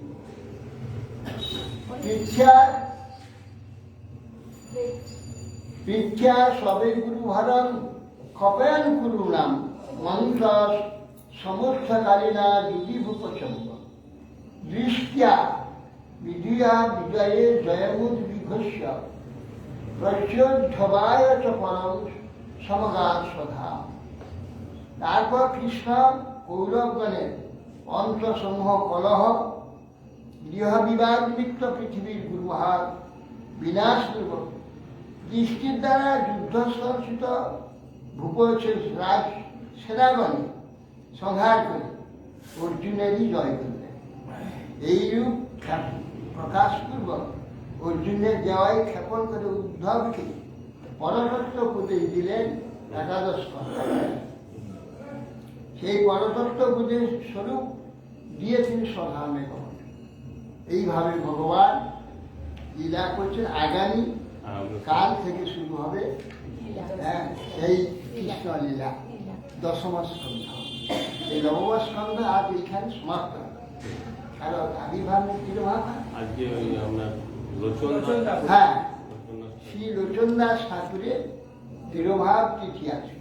পৃথ্যা সবে গুরু ভরণ খপয়ন কুরু নাম মন্ত্র সমর্থকারিণা যুগি ভূপচন্দ দৃষ্টিয়া বিজয়া বিজয়ে জয়মুদ বিঘস্য প্রচোদ্ধবায় চ পরম সমগাত সধা। তারপর কৃষ্ণ কৌরবগণের অন্তসমূহ কলহ, গৃহ বিবাদ নিমিত্ত পৃথিবীর গুরুহার বিনাশ পূর্বক দৃষ্টির দ্বারা যুদ্ধস্থিত ভূপের রাজ সেনাগণে সংহার করে অর্জুনেরই জয় করলেন। এইরূপ প্রকাশপূর্বক অর্জুনের জয় ক্ষেপণ করে উদ্ধবকে পরতত্ত্ব উপদেশ দিলেন একাদশ স্কন্ধে। সেই পরতত্ত্ব উপদেশ স্বরূপ দিয়ে তিনি স্বধামে গমন। এইভাবে ভগবান লীলা করছেন। আগামী কাল থেকে শুরু হবে এই কৃষ্ণ লীলা, দশম স্কন্ধ। এই নবম স্কন্ধ আজ এইখানে সমাপ্ত হবে। কারণ আবির্ভাব তিরোভাব, আজকে ওই আপনার হ্যাঁ, শ্রী লোচন দাস ঠাকুরের তিরোভাব তিথি আছে।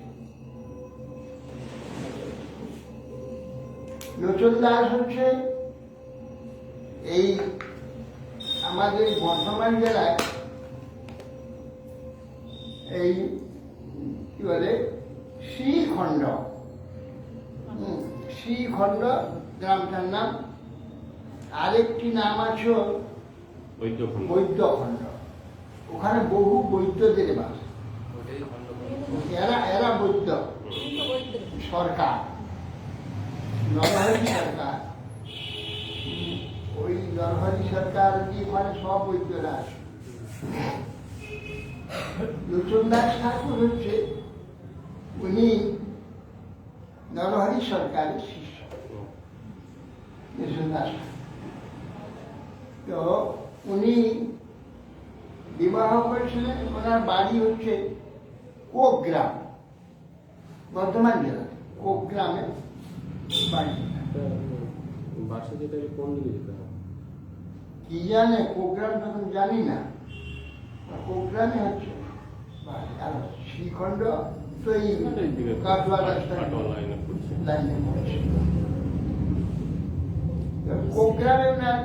লোচন দাস হচ্ছে এই আমাদের বর্ধমান জেলায় এই কি বলে শ্রীখণ্ড, শ্রীখণ্ড গ্রামটার নাম। আরেকটি নাম আছে বৈদ্যখণ্ড। ওখানে বহু বৈদ্যদের বাস। এরা বৈদ্য সরকার, নরহরি সরকার, ওই নরহরি সরকার দিয়ে ওখানে সব বৈদ্যরা আছে। লোচন দাস ঠাকুর হচ্ছে উনি নরহরি সরকারের শিষ্য। লোচন দাস তো উনি বিবাহ করেছিলেন। ওনার বাড়ি হচ্ছে কোকগ্রাম, বর্ধমান জেলা কোকগ্রামে বাড়ি। বাসা যেতে কোন দিকে যেতে হবে কি জানে কোকগ্রাম তখন জানি না। কোকগ্রামে হচ্ছে বাড়ি। আর শ্রীখণ্ড তো এই কাটোয়া রাস্তা লাইনে পড়ছে। কোকগ্রামে ওনার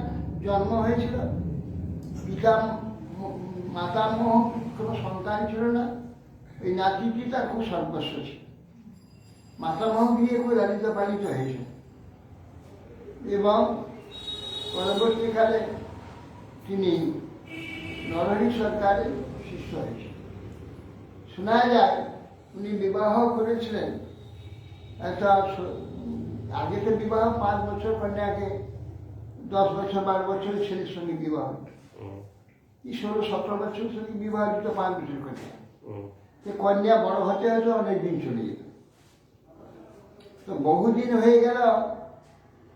জন্ম হয়েছিল। পিতা মাতামহ কোনো সন্তান ছিল না। ওই নাতিটি তার খুব সর্বস্ব ছিল। মাতামহ বিয়ে করে লালিত পালিত হয়েছিল এবং পরবর্তীকালে তিনি নরহরি সরকারের শিষ্য হয়েছিলেন। শোনা যায় উনি বিবাহ করেছিলেন একটা, আগে তো বিবাহ 5 বছর, কন্যাকে 10 বছর 12 বছর ছেলের সঙ্গে বিবাহ, 16-17 বছর সঙ্গে বিবাহ দিত 5 বছর কন্যা। কন্যা বড় হতে হতে অনেকদিন চলে যেত। তো বহুদিন হয়ে গেল।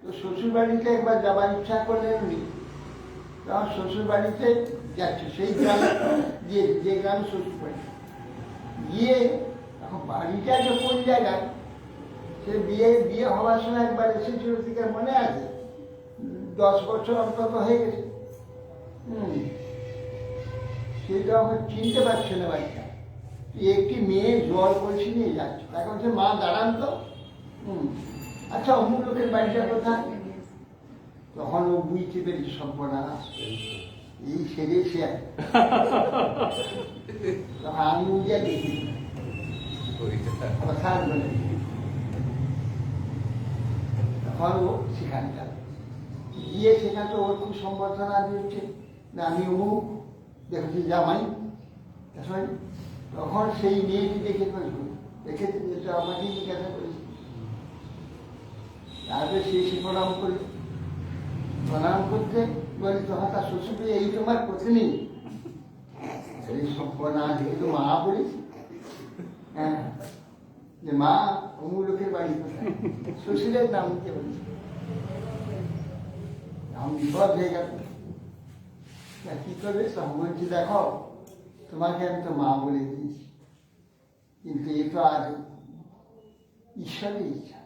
তো শ্বশুর বাড়িতে একবার যাবার ইচ্ছা করলেন উনি। তখন শ্বশুর বাড়িতে যাচ্ছে, সেই গ্রামে যে গ্রামে শ্বশুর বাড়ি গিয়ে, এখন বাড়িটা যে কোন জায়গায়, সে বিয়ে হওয়ার সময় একবার এসেছিল, থেকে মনে আছে, 10 বছর অন্তত হয়ে গেছে। সেটা এখন চিনতে পারছে না বাড়িটা। একটি মেয়ে জল কলসি নিয়ে যাচ্ছে, তাকে বলছে মা দাঁড়ান তো। আচ্ছা, অমুক লোকের বাড়িটা কোথায়? তখন ও বুঝতে পেরেছি সর্বনাশ, এই সেরে সে তখন আমি বুঝে দেখি কথা বলে, তখন ও সেখানে যাবে। গিয়ে সেখানে তো ওর খুব সম্বর্ধনা দিচ্ছে না আমি অমুক দেখেছি জামাই এখন তখন সেই মেয়েটি দেখে দেখেছি যেটা আমাকেই জিজ্ঞাসা করেছি। তারপরে সে এসে প্রণাম করি, প্রণাম করতে বলি তোমার তার শ্বশুরে এই তোমার পত্নী এই সভ্য না দেখে তো মা বলিস, হ্যাঁ যে মা অমুক লোকের বাড়ি কোথায়, শ্বশুরের নাম কে বলিস, আমি বিপদ হয়ে গেল। কি করবে সব বলছি দেখো তোমাকে আমি তো মা বলে দিয়েছি, কিন্তু এ তো আর ঈশ্বরের ইচ্ছা।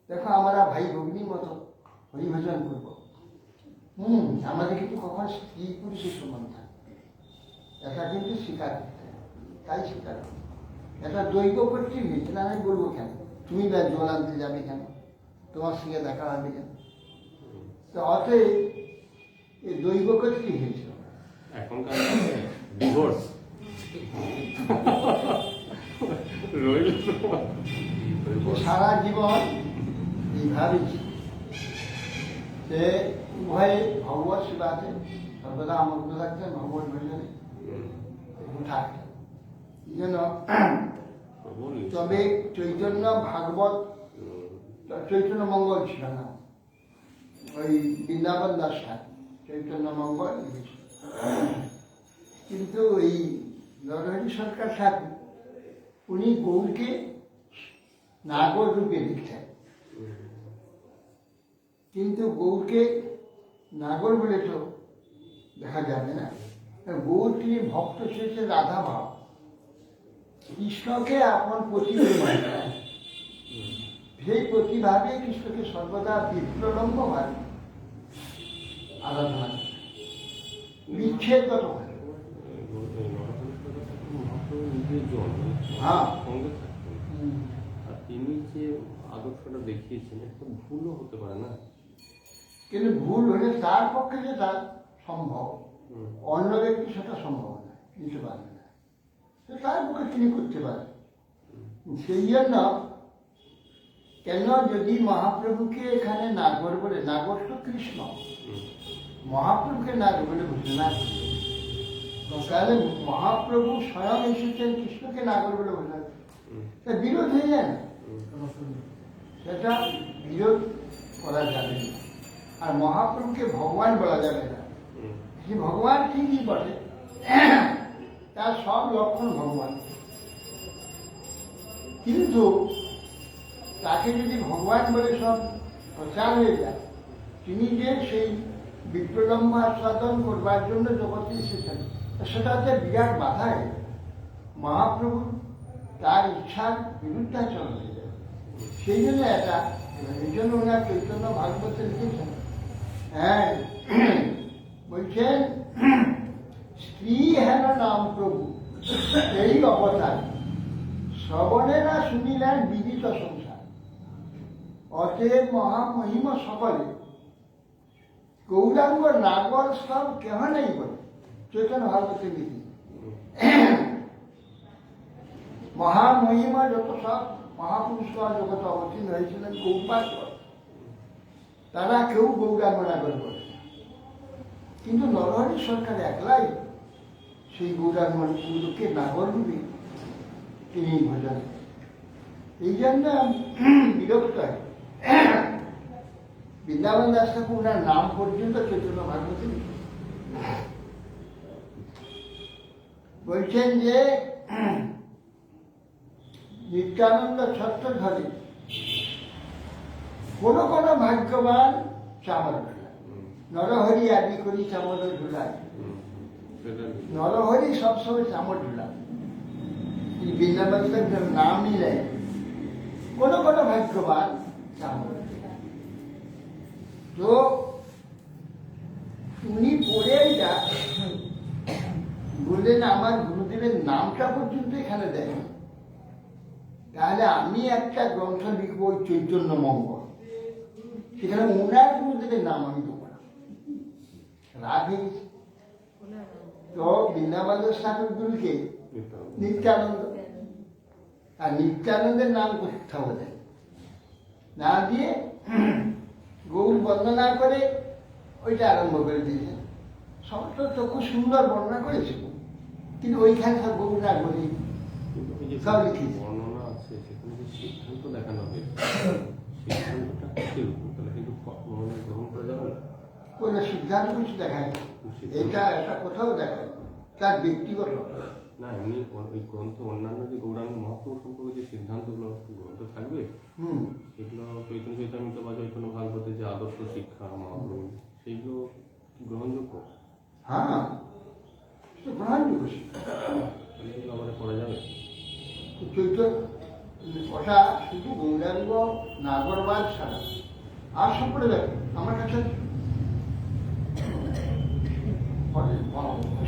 দেখো আমরা ভাই ভগ্নির মতো হরিভজন করবো, আমাদের কিন্তু কখন স্ত্রী পুরুষের সমান থাকবে এটা কিন্তু স্বীকার করতে হবে, তাই স্বীকার করবে। এটা দৈব কর্তৃক হয়েছে না, আমি বলবো কেন তুমি জল আনতে যাবে কেন, তোমার সঙ্গে দেখা হবে কেন, তো অতএব এই দৈব কর্তৃক হয়েছে। এখনকার ডিভোর্স রইল সারা জীবন এইভাবেই সে উভয়ে ভগবত সেবাতে সর্বদা আমগ্ন থাকতেন, ভগবত ভজনে থাকতেন। এই জন্য তবে চৈতন্য ভাগবত, চৈতন্য মঙ্গল ছিল না, ওই বৃন্দাবন দাস ঠাকুর চৈতন্য মঙ্গল লিখেছিল। কিন্তু ওই নরহরি সরকার ঠাকুর উনি গৌরকে নাগর রূপে লিখছেন, কিন্তু গৌরকে নাগর বলে তো দেখা যাবে না। গৌর তিনি ভক্ত শেষে রাধা ভাব, কৃষ্ণকে আপন প্রতিভাবে মানে নেন, সেই প্রতিভাবে কৃষ্ণকে সর্বদা বিপ্রলম্ব ভাবে আরাধনা করে, বিচ্ছেদগত ভাবে। হ্যাঁ। সঙ্গে থাকতেন, আর তিনি যে আদর্শটা দেখিয়েছেন একটা ভুলও হতে পারে না, কিন্তু ভুল হলে তার পক্ষে যেটা সম্ভব, অন্য ব্যক্তি সেটা সম্ভব না, নিতে পারবে না, তার পক্ষে তিনি করতে পারেন। সেই জন্য কেন যদি মহাপ্রভুকে এখানে নাগর বলে, নাগর তো কৃষ্ণ, মহাপ্রভুকে নাগর বলে ঘোষণা করবে, তাহলে মহাপ্রভু স্বয়ং এসেছেন কৃষ্ণকে নাগর বলে ঘোষণা করবে, বিরোধ হয়ে যায় না, সেটা বিরোধ করা যাবে না। আর মহাপ্রভুকে ভগবান বলা যাবে না, যে ভগবান ঠিকই বটে, তার সব লক্ষণ ভগবান, কিন্তু তাকে যদি ভগবান বলে সব প্রচার হয়ে যায়, তিনি যে সেই বিপ্রলম্ব আস্বাদন করবার জন্য জগতে এসেছেন, সেটা হচ্ছে বিরাট বাধা। মহাপ্রভু তার ইচ্ছার বিরুদ্ধাচরণ হয়ে যায়, সেই জন্য এটা, এই জন্য ওনার চৈতন্য ভাগবতে লিখেছেন, হ্যাঁ বলছেন স্ত্রী হেন নাম প্রভু এই অবতার, শ্রবণে না শুনিলেন বিদিত সংসার, অতএব মহামহিম সকলে গৌরাঙ্গ নাগর সব কেহ নেই বলে চৈতন্য ভাগবতে লিখি। মহামহিমা যত সব মহাপুরুষরা জগতে অবতীর্ণ হয়েছিলেন গৌপাল, তারা কেউ গৌরাঙ্গ নাগর বলে, কিন্তু নরহরি সরকার একলাই সেই গৌরাঙ্গকে নাগর রূপে তিনি ভজন। এই জন্য বিরক্ত হয়, বৃন্দাবন দাস ঠাকুর ওনার নাম পর্যন্ত চৈতন্য ভাগবতে বলছেন যে নিত্যানন্দ ছত্র ধরে কোন কোন ভাগ্যবান চামর ঝুলায়, নরহরি আদি করি চামর ঝুলায়, নরহরি সবসময় চামর ঝুলায়, বৃন্দাবন নাম নিলে কোন কোন ভাগ্যবান চামর। তো উনি পড়ে যা বললেন আমার গুরুদেবের নামটা পর্যন্ত এখানে দেয়, তাহলে আমি একটা গ্রন্থ লিখবো ওই চৈতন্য মঙ্গল, সেখানে ওনার গুরুদেবের নাম আমি দেবো না, রাগ হয়ে গেছে। তো বৃন্দাবন ঠাকুর গুরুকে নিত্যানন্দ, আর নিত্যানন্দের নাম কোথাও দেয় না দিয়ে গৌর বন্দনা করে ওইটা আরম্ভ করে দিয়েছেন। সমস্ত তো খুব সুন্দর বর্ণনা করেছে, কিন্তু ওইখানে সব গৌররা বলি কিন্তু ওই যে সব লিখেছে। বর্ণনা আছে সেখানে যে সিদ্ধান্ত দেখানো হয়েছে, সিদ্ধান্তটা কিসের উপর? তাহলে কিন্তু মানে গ্রহণ করা যাবে না। কোনো সিদ্ধান্ত কিছু দেখায় না, এটা একটা কোথাও দেখায় না, তার ব্যক্তিগত। না এমনি ওই গ্রন্থ অন্যান্য যে গৌরাঙ্গ মহাপ্রভু সম্পর্কে যে সিদ্ধান্তগুলো গ্রন্থ থাকবে হুম, সেগুলো চৈতন্য চৈতামিত বা চৈতন্য ভাগবতের যে আদর্শ শিক্ষা মহাপ্রভু সেইগুলো গ্রহণযোগ্য, হ্যাঁ, তো গ্রহণযোগ্য শিক্ষা। সেগুলো আমাদের করা যাবে। চৈতন্য কথা শুধু গৌরাঙ্গ নাগরবাদ ছাড়া আর সম্প্রদায় আমার কাছে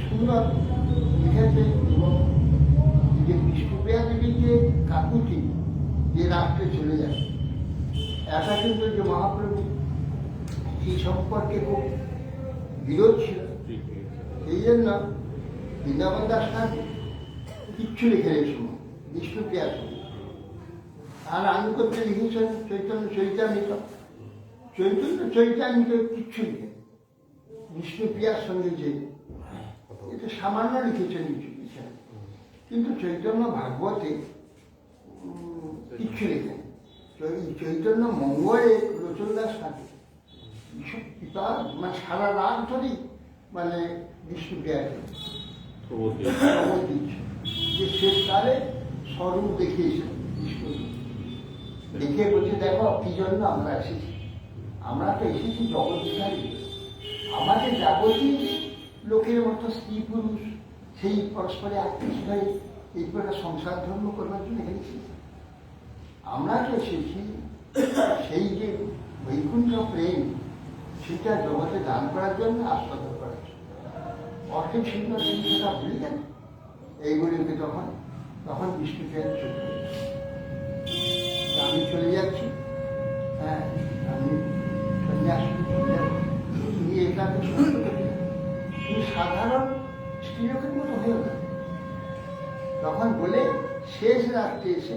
সুন্দর লিখেছে। এবং যে বিষ্ণুপ্রিয়া দেবীর যে কাকুতি যে রাষ্ট্রে চলে যায়, একা কিন্তু যে মহাপ্রভু এই সম্পর্কে খুব বিরোধ ছিল, এই জন্য বৃন্দাবন দাস ঠাকুর কিচ্ছু লিখে এই সময় বিষ্ণুপ্রিয়ার সময়। আর আমি করতে লিখেছেন চৈতন্য চৈতামিত, চৈতন্য চৈতামিত কিচ্ছু লিখে বিষ্ণুপ্রিয়ার সঙ্গে যে এটা সামান্য লিখেছেন কিছু লিখেন, কিন্তু চৈতন্য ভাগবতে কিচ্ছু লেখেন। চৈতন্য মঙ্গলে লোচন দাস থাকে পিতা মানে সারা রাত ধরেই মানে বিষ্ণুপ্রিয়াকে খবর দিচ্ছে যে শেষকালে স্বরূপ দেখিয়েছেন বিষ্ণু, দেখে বলছে দেখো কি জন্য আমরা এসেছি, আমরা তো এসেছি জগৎ বিহারী, আমাদের যাবতীয় লোকের মতো স্ত্রী পুরুষ সেই পরস্পরে আত্মীয় হয়ে এই প্রকার সংসার ধর্ম করবার জন্য এসেছি। আমরা তো এসেছি সেই যে বৈকুণ্ঠ প্রেম সেটা জগতে দান করার জন্য, আস্বাদন করার জন্য। অর্থে ছিল তিনি সেটা ভুলে গেল এইগুলিকে। তখন বিষ্ণুপ্রিয়া চলে যাচ্ছে, আমি চলে যাচ্ছি, হ্যাঁ আমি সন্ন্যাসী চলে যাচ্ছি, তুমি এটাকে সত্য করে তুমি সাধারণ স্ত্রীলোকের মতো হয়েও না। তখন বলে শেষ রাত্রে এসে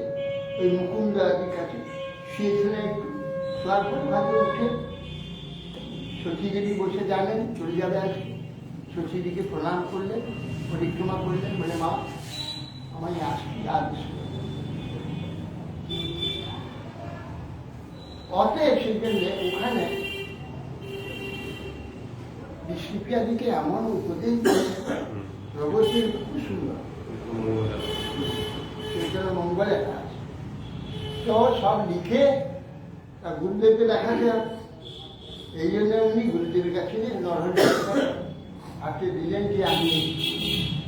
ওই মুকুন্দ আদির কাছে শুয়েছিলেন, একটু শোয়ার পর ভাগে উঠে সতীদেবী বসে জানেন চলে যাবে আজকে। সতীদিকে প্রণাম করলেন, পরিক্রমা করলেন, বলে মা আমায় আসছি আদেশ করলেন। অতএব সেই জন্য ওখানে বিষ্ণুপ্রিয়াদিকে এমন উপদেশ দিয়েছে প্রগতির খুব সুন্দর, সেটা মঙ্গলে কাজ। তো সব লিখে গুরুদেবকে দেখাতে হবে, এই জন্য উনি গুরুদেবের কাছে হাতে দিলেন যে আমি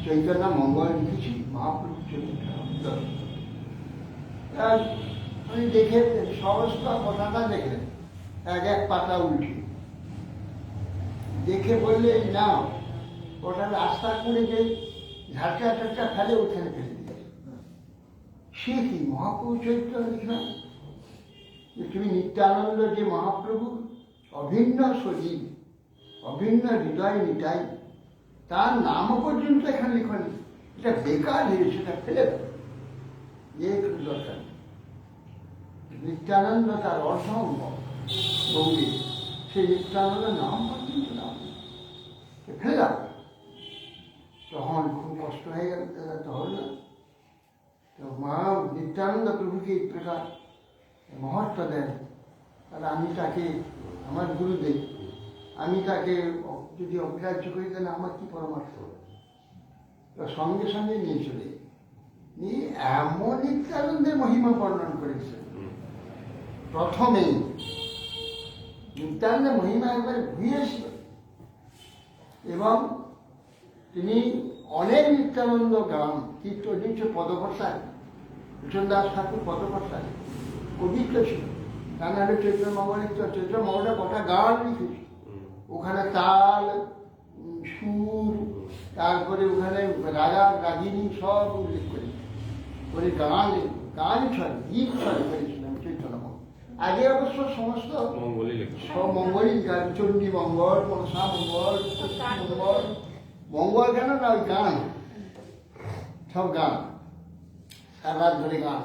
চৈতন্য মঙ্গল লিখেছি মহাপ্রভু চৈতন্য। উনি দেখে সমস্ত কথাটা দেখলেন, এক পাতা উল্টে দেখে বললে না ওটা রাস্তা করে যে ঝাঁটা টাটা ফেলে ওখানে ফেলে দিয়েছে। সে কি মহাপ্রভু চরিত্র লিখলাম যে তুমি নিত্যানন্দ যে মহাপ্রভু অভিন্ন শরীর অভিন্ন হৃদয় নিতাই, তার নামও পর্যন্ত এখানে লিখনি, এটা বেকার হয়েছে, সেটা ফেলে দাও, এ খুব দরকার। নিত্যানন্দ তার অসম্ভ গৌরী, সেই নিত্যানন্দের নাম পর্যন্ত নাম ফেলে দাও। তখন খুব কষ্ট হয়ে গেল, তো হল না। তো মা নিত্যানন্দ প্রভুকে এই প্রকার মহত্ব দেন, তাহলে আমি তাকে আমার গুরুদেব, আমি তাকে যদি অগ্রাহ্য করি তাহলে আমার কি পরামর্শ হবে? তো সঙ্গে সঙ্গে নিয়ে চলে নিয়ে এমন নিত্যানন্দের মহিমা বর্ণন করেছে। প্রথমেই নিত্যানন্দের মহিমা একবার ভুয়েছিল, এবং তিনি অনেক নিত্যানন্দ গান কীর্তন পদকর্তায়, ভূষণ দাস ঠাকুর পদকর্তায় কবিত্ব ছিল। তা নাহলে চৈত্র মঙ্গলের চৈত্র মঙ্গলটা কটা গান লিখেছে, ওখানে তাল সুর, তারপরে ওখানে রাগা রাগিনী সব উল্লেখ করেছে, ওই গান ছড়ে গীত ছড়ে করেছিলাম চৈতন্য মঙ্গল। আগে অবশ্য সমস্ত সব মঙ্গলই গান, চণ্ডী মঙ্গল, মনসা মঙ্গল, মঙ্গল, মঙ্গল কেন না ওই গান, সব গান সারা ধরে গান।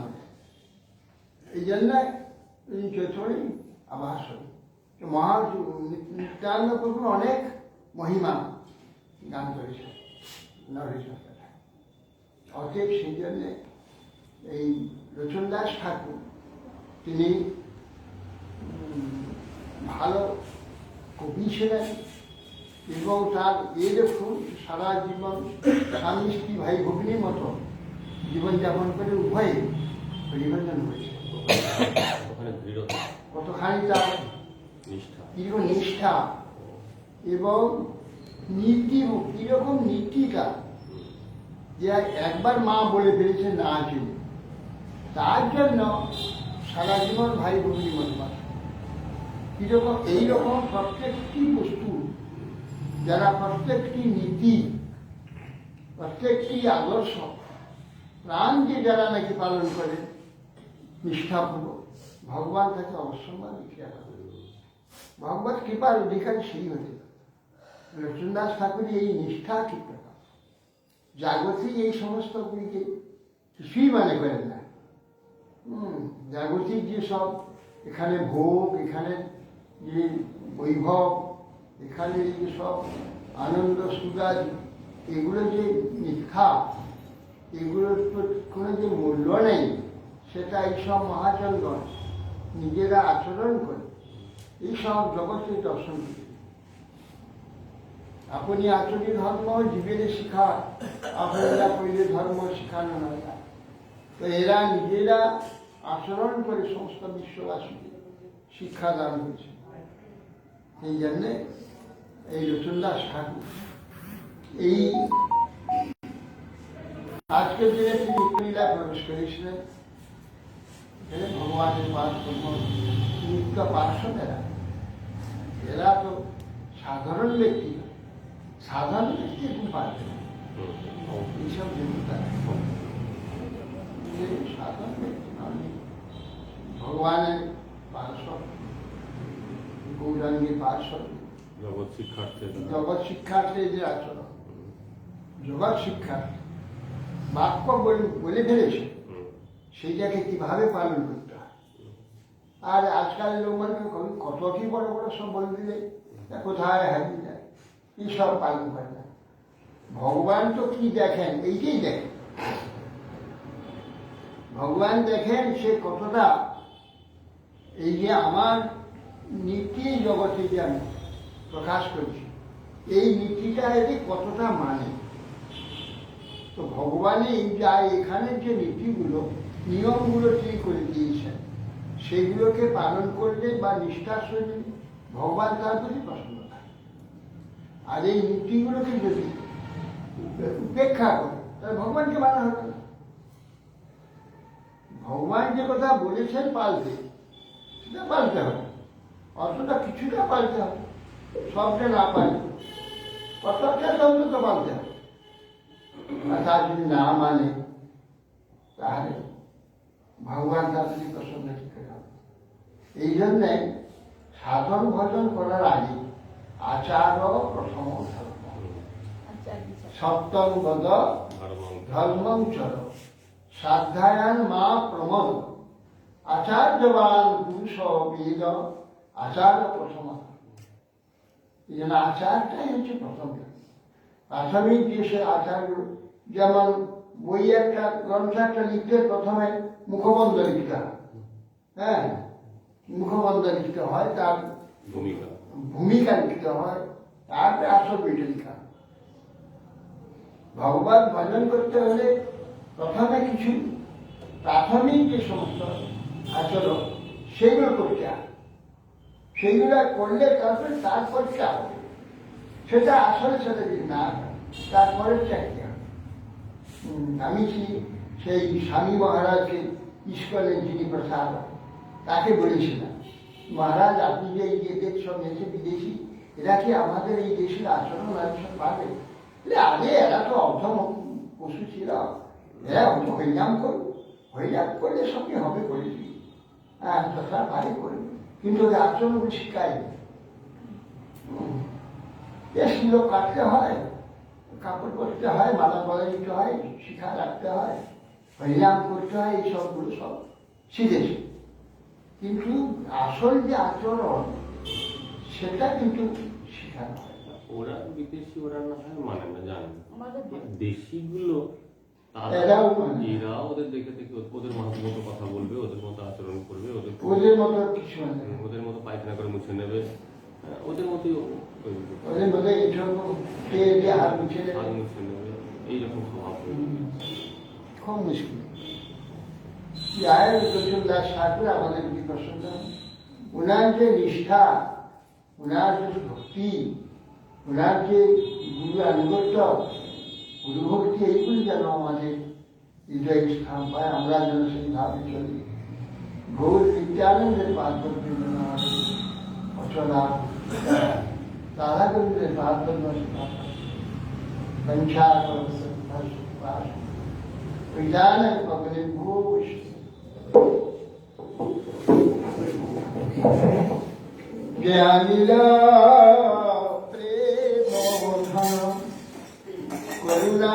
এই জন্য চৈত্রই আভাস হয় নিত্যানন্দ প্রভুর অনেক মহিমা গান করেছে নরেশ দাস। অতএব সেই জন্যে এই লোচনদাস ঠাকুর তিনি ভালো কবি ছিলেন এবং তার দেখুন সারা জীবন স্বামী স্ত্রী ভাই ভগ্নির মতো জীবনযাপন করে উভয়ে পরিবর্তন হয়েছে। ওখানে দৃঢ়তা, কতখানি তার নিষ্ঠা, দীর্ঘ নিষ্ঠা এবং নীতি, কিরকম নীতিটা যে একবার মা বলে ফেলেছে না ছিল, তার জন্য সারা জীবন ভাই ভগ্নির মতো বাস। কিরকম এইরকম প্রত্যেকটি বস্তু, যারা প্রত্যেকটি নীতি, প্রত্যেকটি আদর্শ প্রাণ যে যারা নাকি পালন করে নিষ্ঠাপূর্বক, ভগবান তাকে অবশ্যম্ভাবী লিখিয়া পাবে। ভগবত কৃপার অধিকারী সেই হতে লোচনদাস ঠাকুরের এই নিষ্ঠা ঠিক কথা। জাগতিক এই সমস্তগুলিকে কিছুই মানে করেন না। জাগতিক যে সব এখানে ভোগ, এখানে যে বৈভব, এখানে যে সব আনন্দ সুগার, এগুলো যে মিথ্যা, এগুলোর কোনো যে মূল্য নেই, সেটা এইসব মহাজনগণ নিজেরা আচরণ করে এইসব জগতের দর্শন করে। আপনি আচরি ধর্ম জীবের শিখা, আপনারা কইলে ধর্ম শিখানো নয়। তো এরা নিজেরা আচরণ করে সমস্ত বিশ্ববাসীকে শিক্ষাদান করেছে। এই জন্যে এই লোচনদাস ঠাকুর এই আজকের দিনে তিনি লীলায় প্রবেশ করেছিলেন। ভগবানের নিত্য পার্শ্বদেরা, এরা তো সাধারণ ব্যক্তি, সাধারণ ব্যক্তি এখন পারবে না এইসব দেবতা। সাধারণ ব্যক্তি নয়, ভগবানের পার্শ্ব, গৌরাঙ্গের পার্শ্ব, জগৎ শিক্ষার্থে যে আচরণ, জগৎ শিক্ষার্থী বাক্য বলে ফেলেছে, সেইটাকে কিভাবে পালন করতে হয়। আর আজকালের লোক মানে কত কি বড় বড় সব বলে দিলে কোথায় হারিয়ে যায়, এইসব পালন করে না। ভগবান তো কি দেখেন, এইটাই দেখেন। ভগবান দেখেন সে কতটা, এই যে আমার নীতি জগতে যে আমি প্রকাশ করছি, এই নীতিটা এটি কতটা মানে। তো ভগবানের এই যা এখানের যে নীতিগুলো, নিয়মগুলো ঠিক করে দিয়েছেন, সেগুলোকে পালন করলে বা নিষ্ঠার সঙ্গে ভগবান তার প্রতি পছন্দ থাকে। আর এই নীতিগুলোকে যদি উপেক্ষা করে, তাহলে ভগবানকে মানা হবে না। ভগবান যে কথা বলেছেন পালতে, সেটা পালতে হবে, অতটা কিছুটা পালতে হবে, সবটা না পালতে, কতটা অন্তত পালতে হবে। আর তার যদি না মানে, তাহলে ভগবান তার প্রতি পছন্দ ঠিক হবে। এই জন্যে সাধন ভজন করার আগে আচার প্রথম ধর্ম, সপ্তম পদ ধর্মং চর, সাধ্যায়ান মা প্রমদ, আচার্যবান পুরুষ বেদ, আচার প্রথম। এই জন্য আচারটাই হচ্ছে প্রথম। প্রাথমিক যে সে আচারগুলো, যেমন বই একটা গ্রন্থ একটা লিখতে প্রথমে মুখবন্ধ লিখতে হয়। হ্যাঁ, মুখবন্ধ লিখতে হয়, তার ভূমিকা লিখতে হয়, তারপরে আসল বইটা লিখা। ভগবান ভজন করতে হলে প্রথমে কিছু প্রাথমিক যে সমস্ত আচরণ সেগুলো করতে হয়, সেইগুলো করলে তারপরটা হবে। সেটা আসলে সেটা যদি না হয়, তারপরে চাকরি হবে। আমি সেই স্বামী মহারাজকে ইস্কনের যিনি প্রসাদ, তাকে বলেছিলাম, মহারাজ আপনি যে এই যে দেশ সব এসে বিদেশি, এরা কি আমাদের এই দেশের আচরণ আচরণ পাবে? আরে এরা তো অধম পশু ছিল, এরা হরিনাম করবে, হরিনাম করলে সবই হবে করেছি, হ্যাঁ তথা ভারী করবে, কিন্তু ওদের আচরণ শিখায়নি। শিলো কাটতে হয়, কাপড় পরতে হয়, মালা গলা দিতে হয়, শিখা রাখতে হয়, হরিনাম করতে হয়, এই সবগুলো সব শিখেছে। কিন্তু আসল যে আচরণ সেটা কিন্তু শেখানো হয়। ওরা বিদেশি, ওরা না হয় মানে না, জানে না। আমাদের ভালো। দেশিগুলো তারা এরাও মানে। এরা ওদের দেখে দেখে ওদের মতো কথা বলবে, ওদের মতো আচরণ করবে, ওদের মতো কিছু মানে ওদের মতো পায়খানা করে মুছে নেবে, ওদের মতোই ওদের মধ্যে এইসব খেয়ে দিয়ে হাত মুছে হাত মুছে নেবে, এইরকম স্বভাব তৈরি। খুব মুশকিল। রায়ের রসুল্লাহ ঠাকুর আমাদের কি পছন্দ, ওনার যে নিষ্ঠা, ওনার যে ভক্তি, ওনার যে গুরু আনুগত্য, গুরু ভক্তি, এইগুলি যেন আমাদের হৃদয় স্থান পায়, আমরা যেন সেইভাবে চলি। গৌর নিত্যানন্দের পার্থক্য যেন আমাদের অচলা, রাধা গোবিন্দের পার্থক্য पंचा विधान पगले भूष ज्ञानिला प्रेम धन करुणा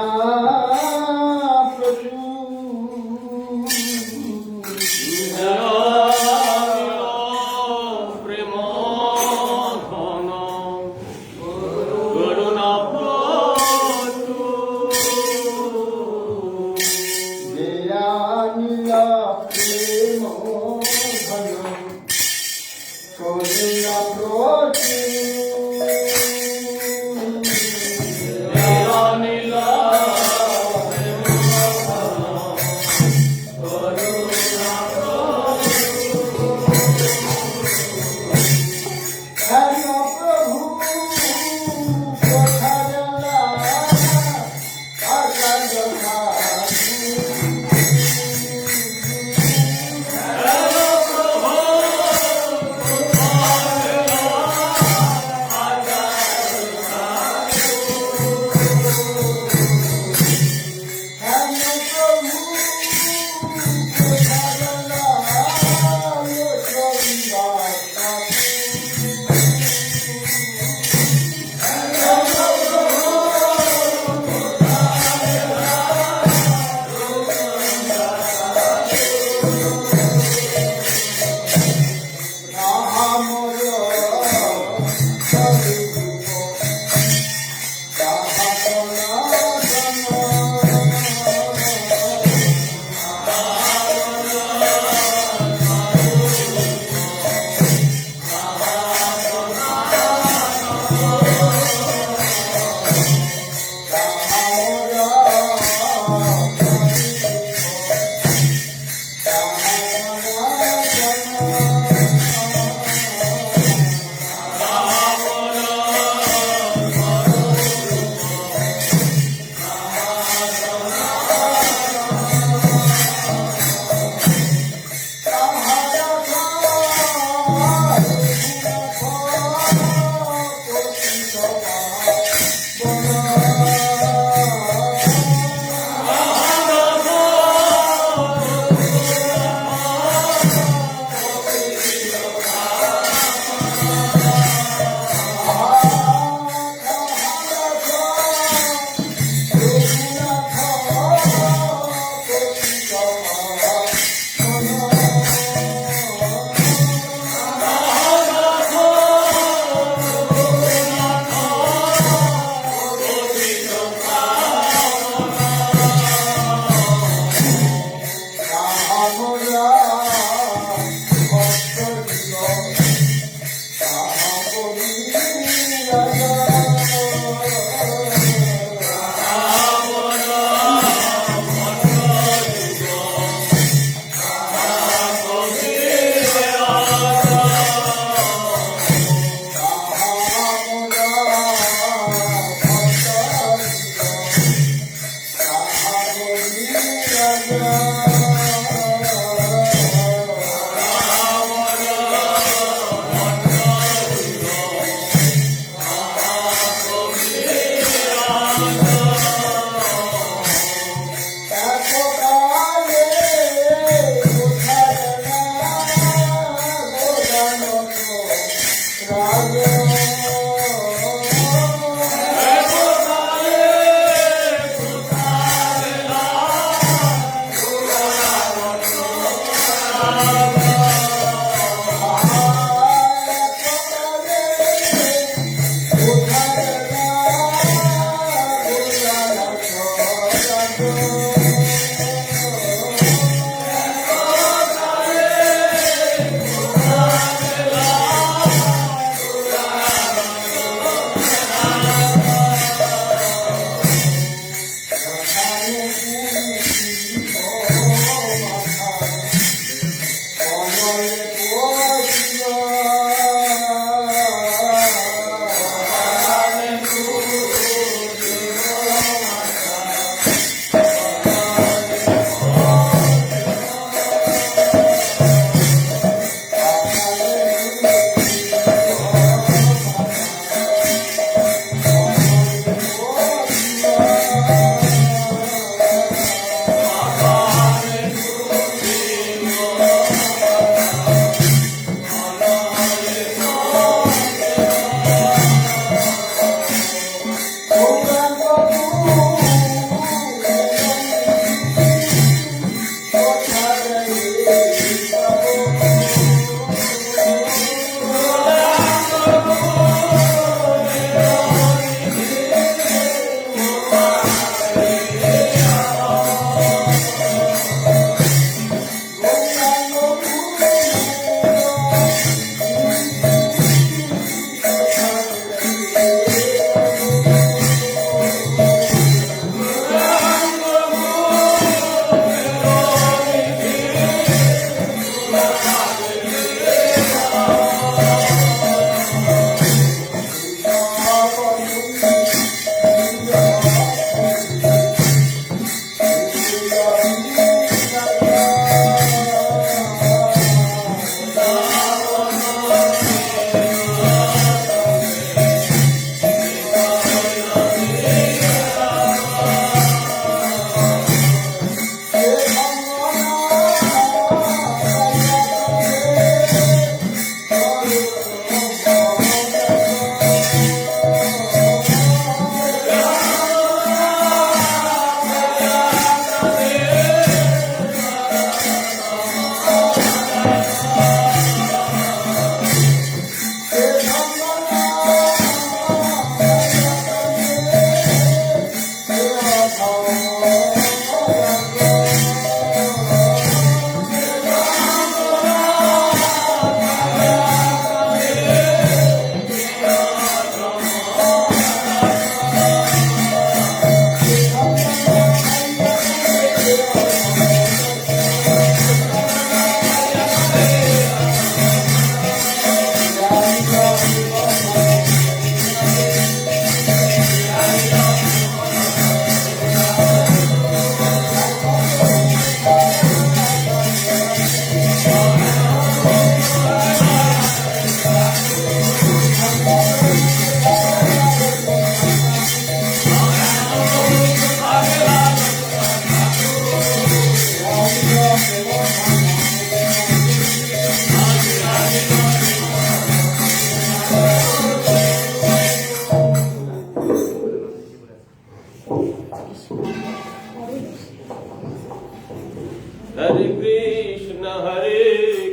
Hare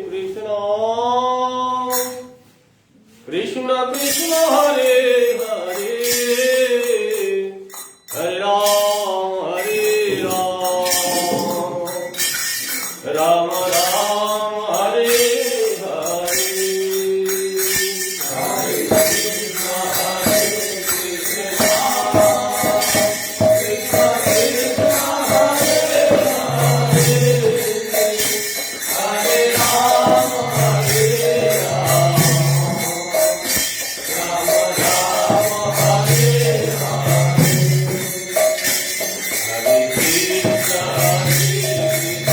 Krishna, Krishna Krishna, Hare Hare, Hare Ram, Ram Ram, Hare Hare. Hare Krishna, Krishna Krishna, Hare Hare, Hare Ram, Ram Ram, Hare Hare. Hare Krishna, Krishna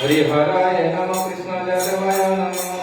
हरिहराय नमः कृष्णदेवाय नमः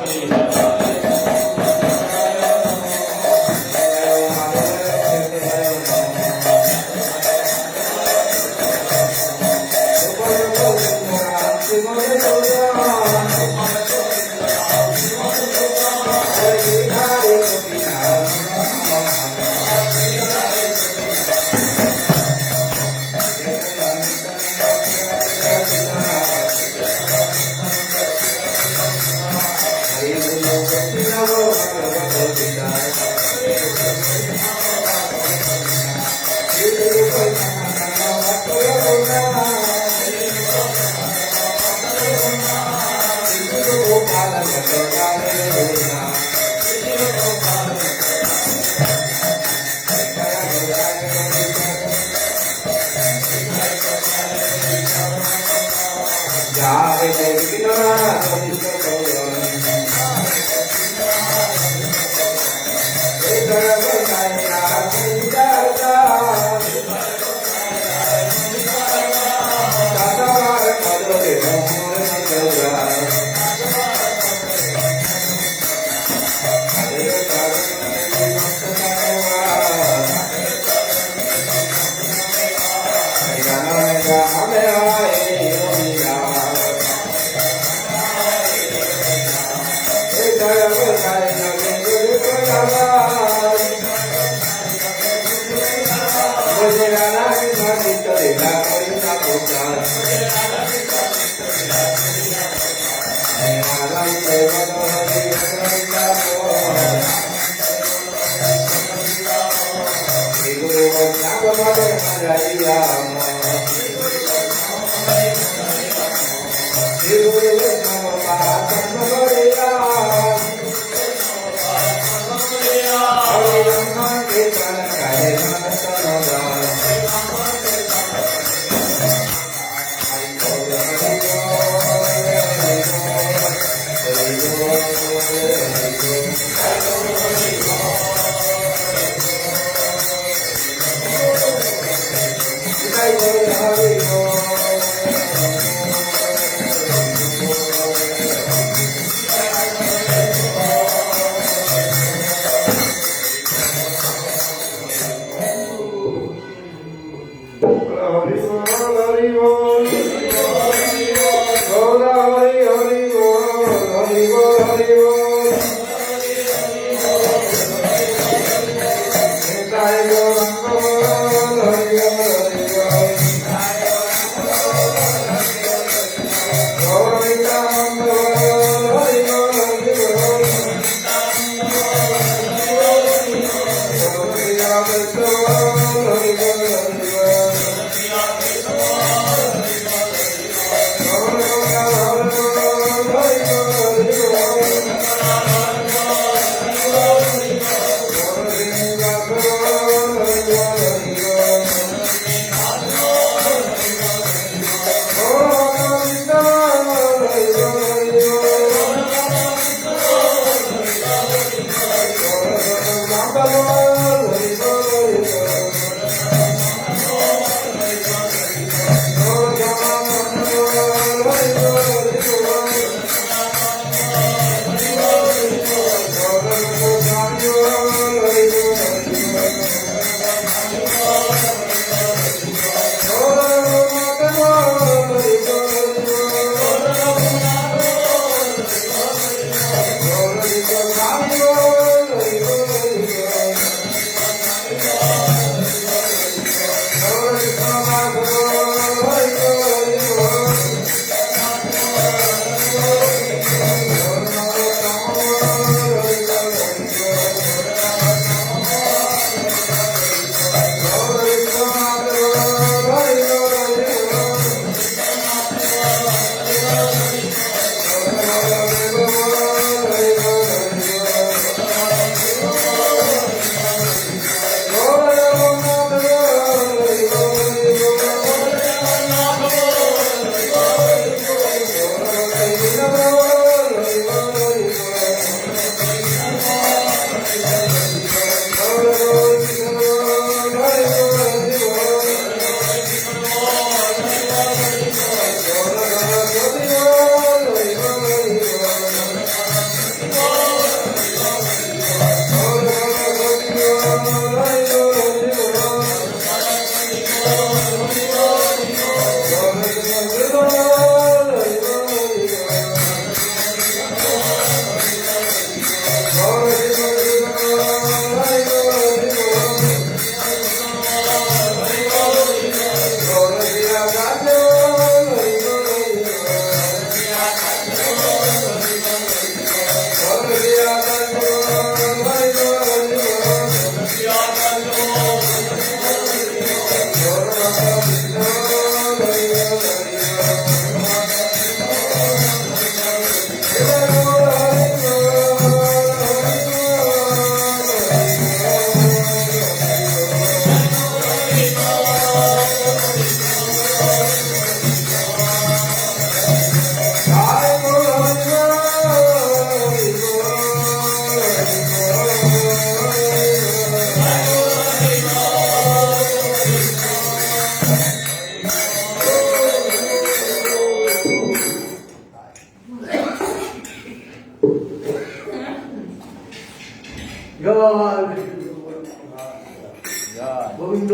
গোবিন্দ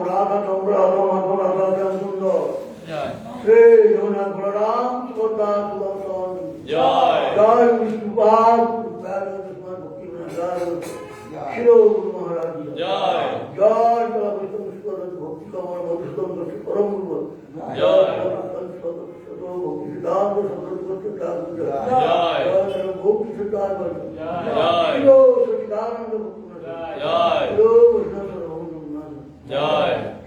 রাধা চন্দ্র রাধা সুন্দর শ্রী জগন্নাথ বলরাম সুভদ্রা সুদর্শন জয় বিষ্ণুপাদ ভক্তি শির গুরু মহারাজ জয় ভক্তি কমল মধুসূদন পরম গুরু ভক্তি সিদ্ধান্ত ভক্তি সিদ্ধান্ত সচিদানন্দ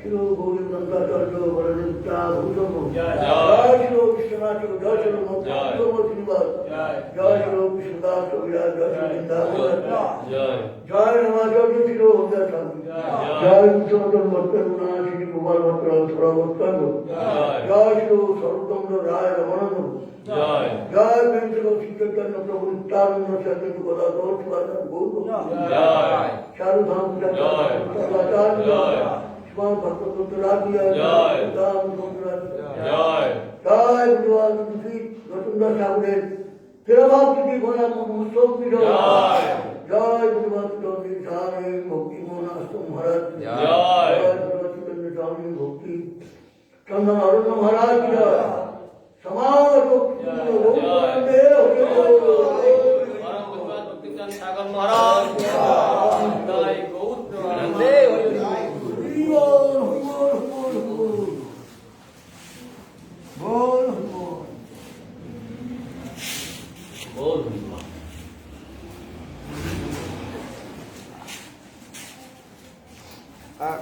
শিরো গৌরী নন্দাচার্য বরদেবতা ভূষণ জয় শিরো বিশ্বনাথ জয় শিরো শ্রীনিবাস জয় শিরো কৃষ্ণদাস কবিরাজ জয় শিরো বৃন্দাবন জয় নমাচার্য শিরো হরিদাস জয় বিশ্বনাথন ভট্টরুণা শ্রী গোপাল ভট্ট সরবৎকান্ড জয় শিরো সর্বতন্ত্র রায় রমানন্দ জয় বেঞ্চল শ্রীচৈতন্য প্রভু নিত্যানন্দ চৈতন্য গদাধর শিবাচার্য গৌতম চারুধাম আচার্য ভক্তপুত্র রাজিয়া জয় জয় ভগবান নতুনদাস ঠাকুরের তেরভাবী ভোলা উৎসব জয় ভগবান স্বামী ভক্তি মোহনাস্ত মহারাজ জয় চৈতন্য স্বামী ভক্তি চন্দন অরণ্য মহারাজ জয় সমাজ সাগর মহারাজ জয় গৌর প্রেমানন্দে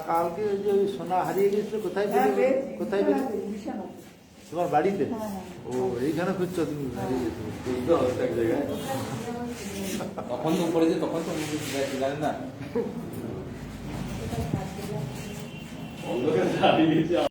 কালকে ওই যে সোনা হারিয়ে গেছিল কোথায় পেলে? কোথায় পেলে? তোমার বাড়িতে? ও এইখানে খুঁজছো তুমি, হারিয়ে গেছো তখন তো উপরে যে তখন তো জানেন না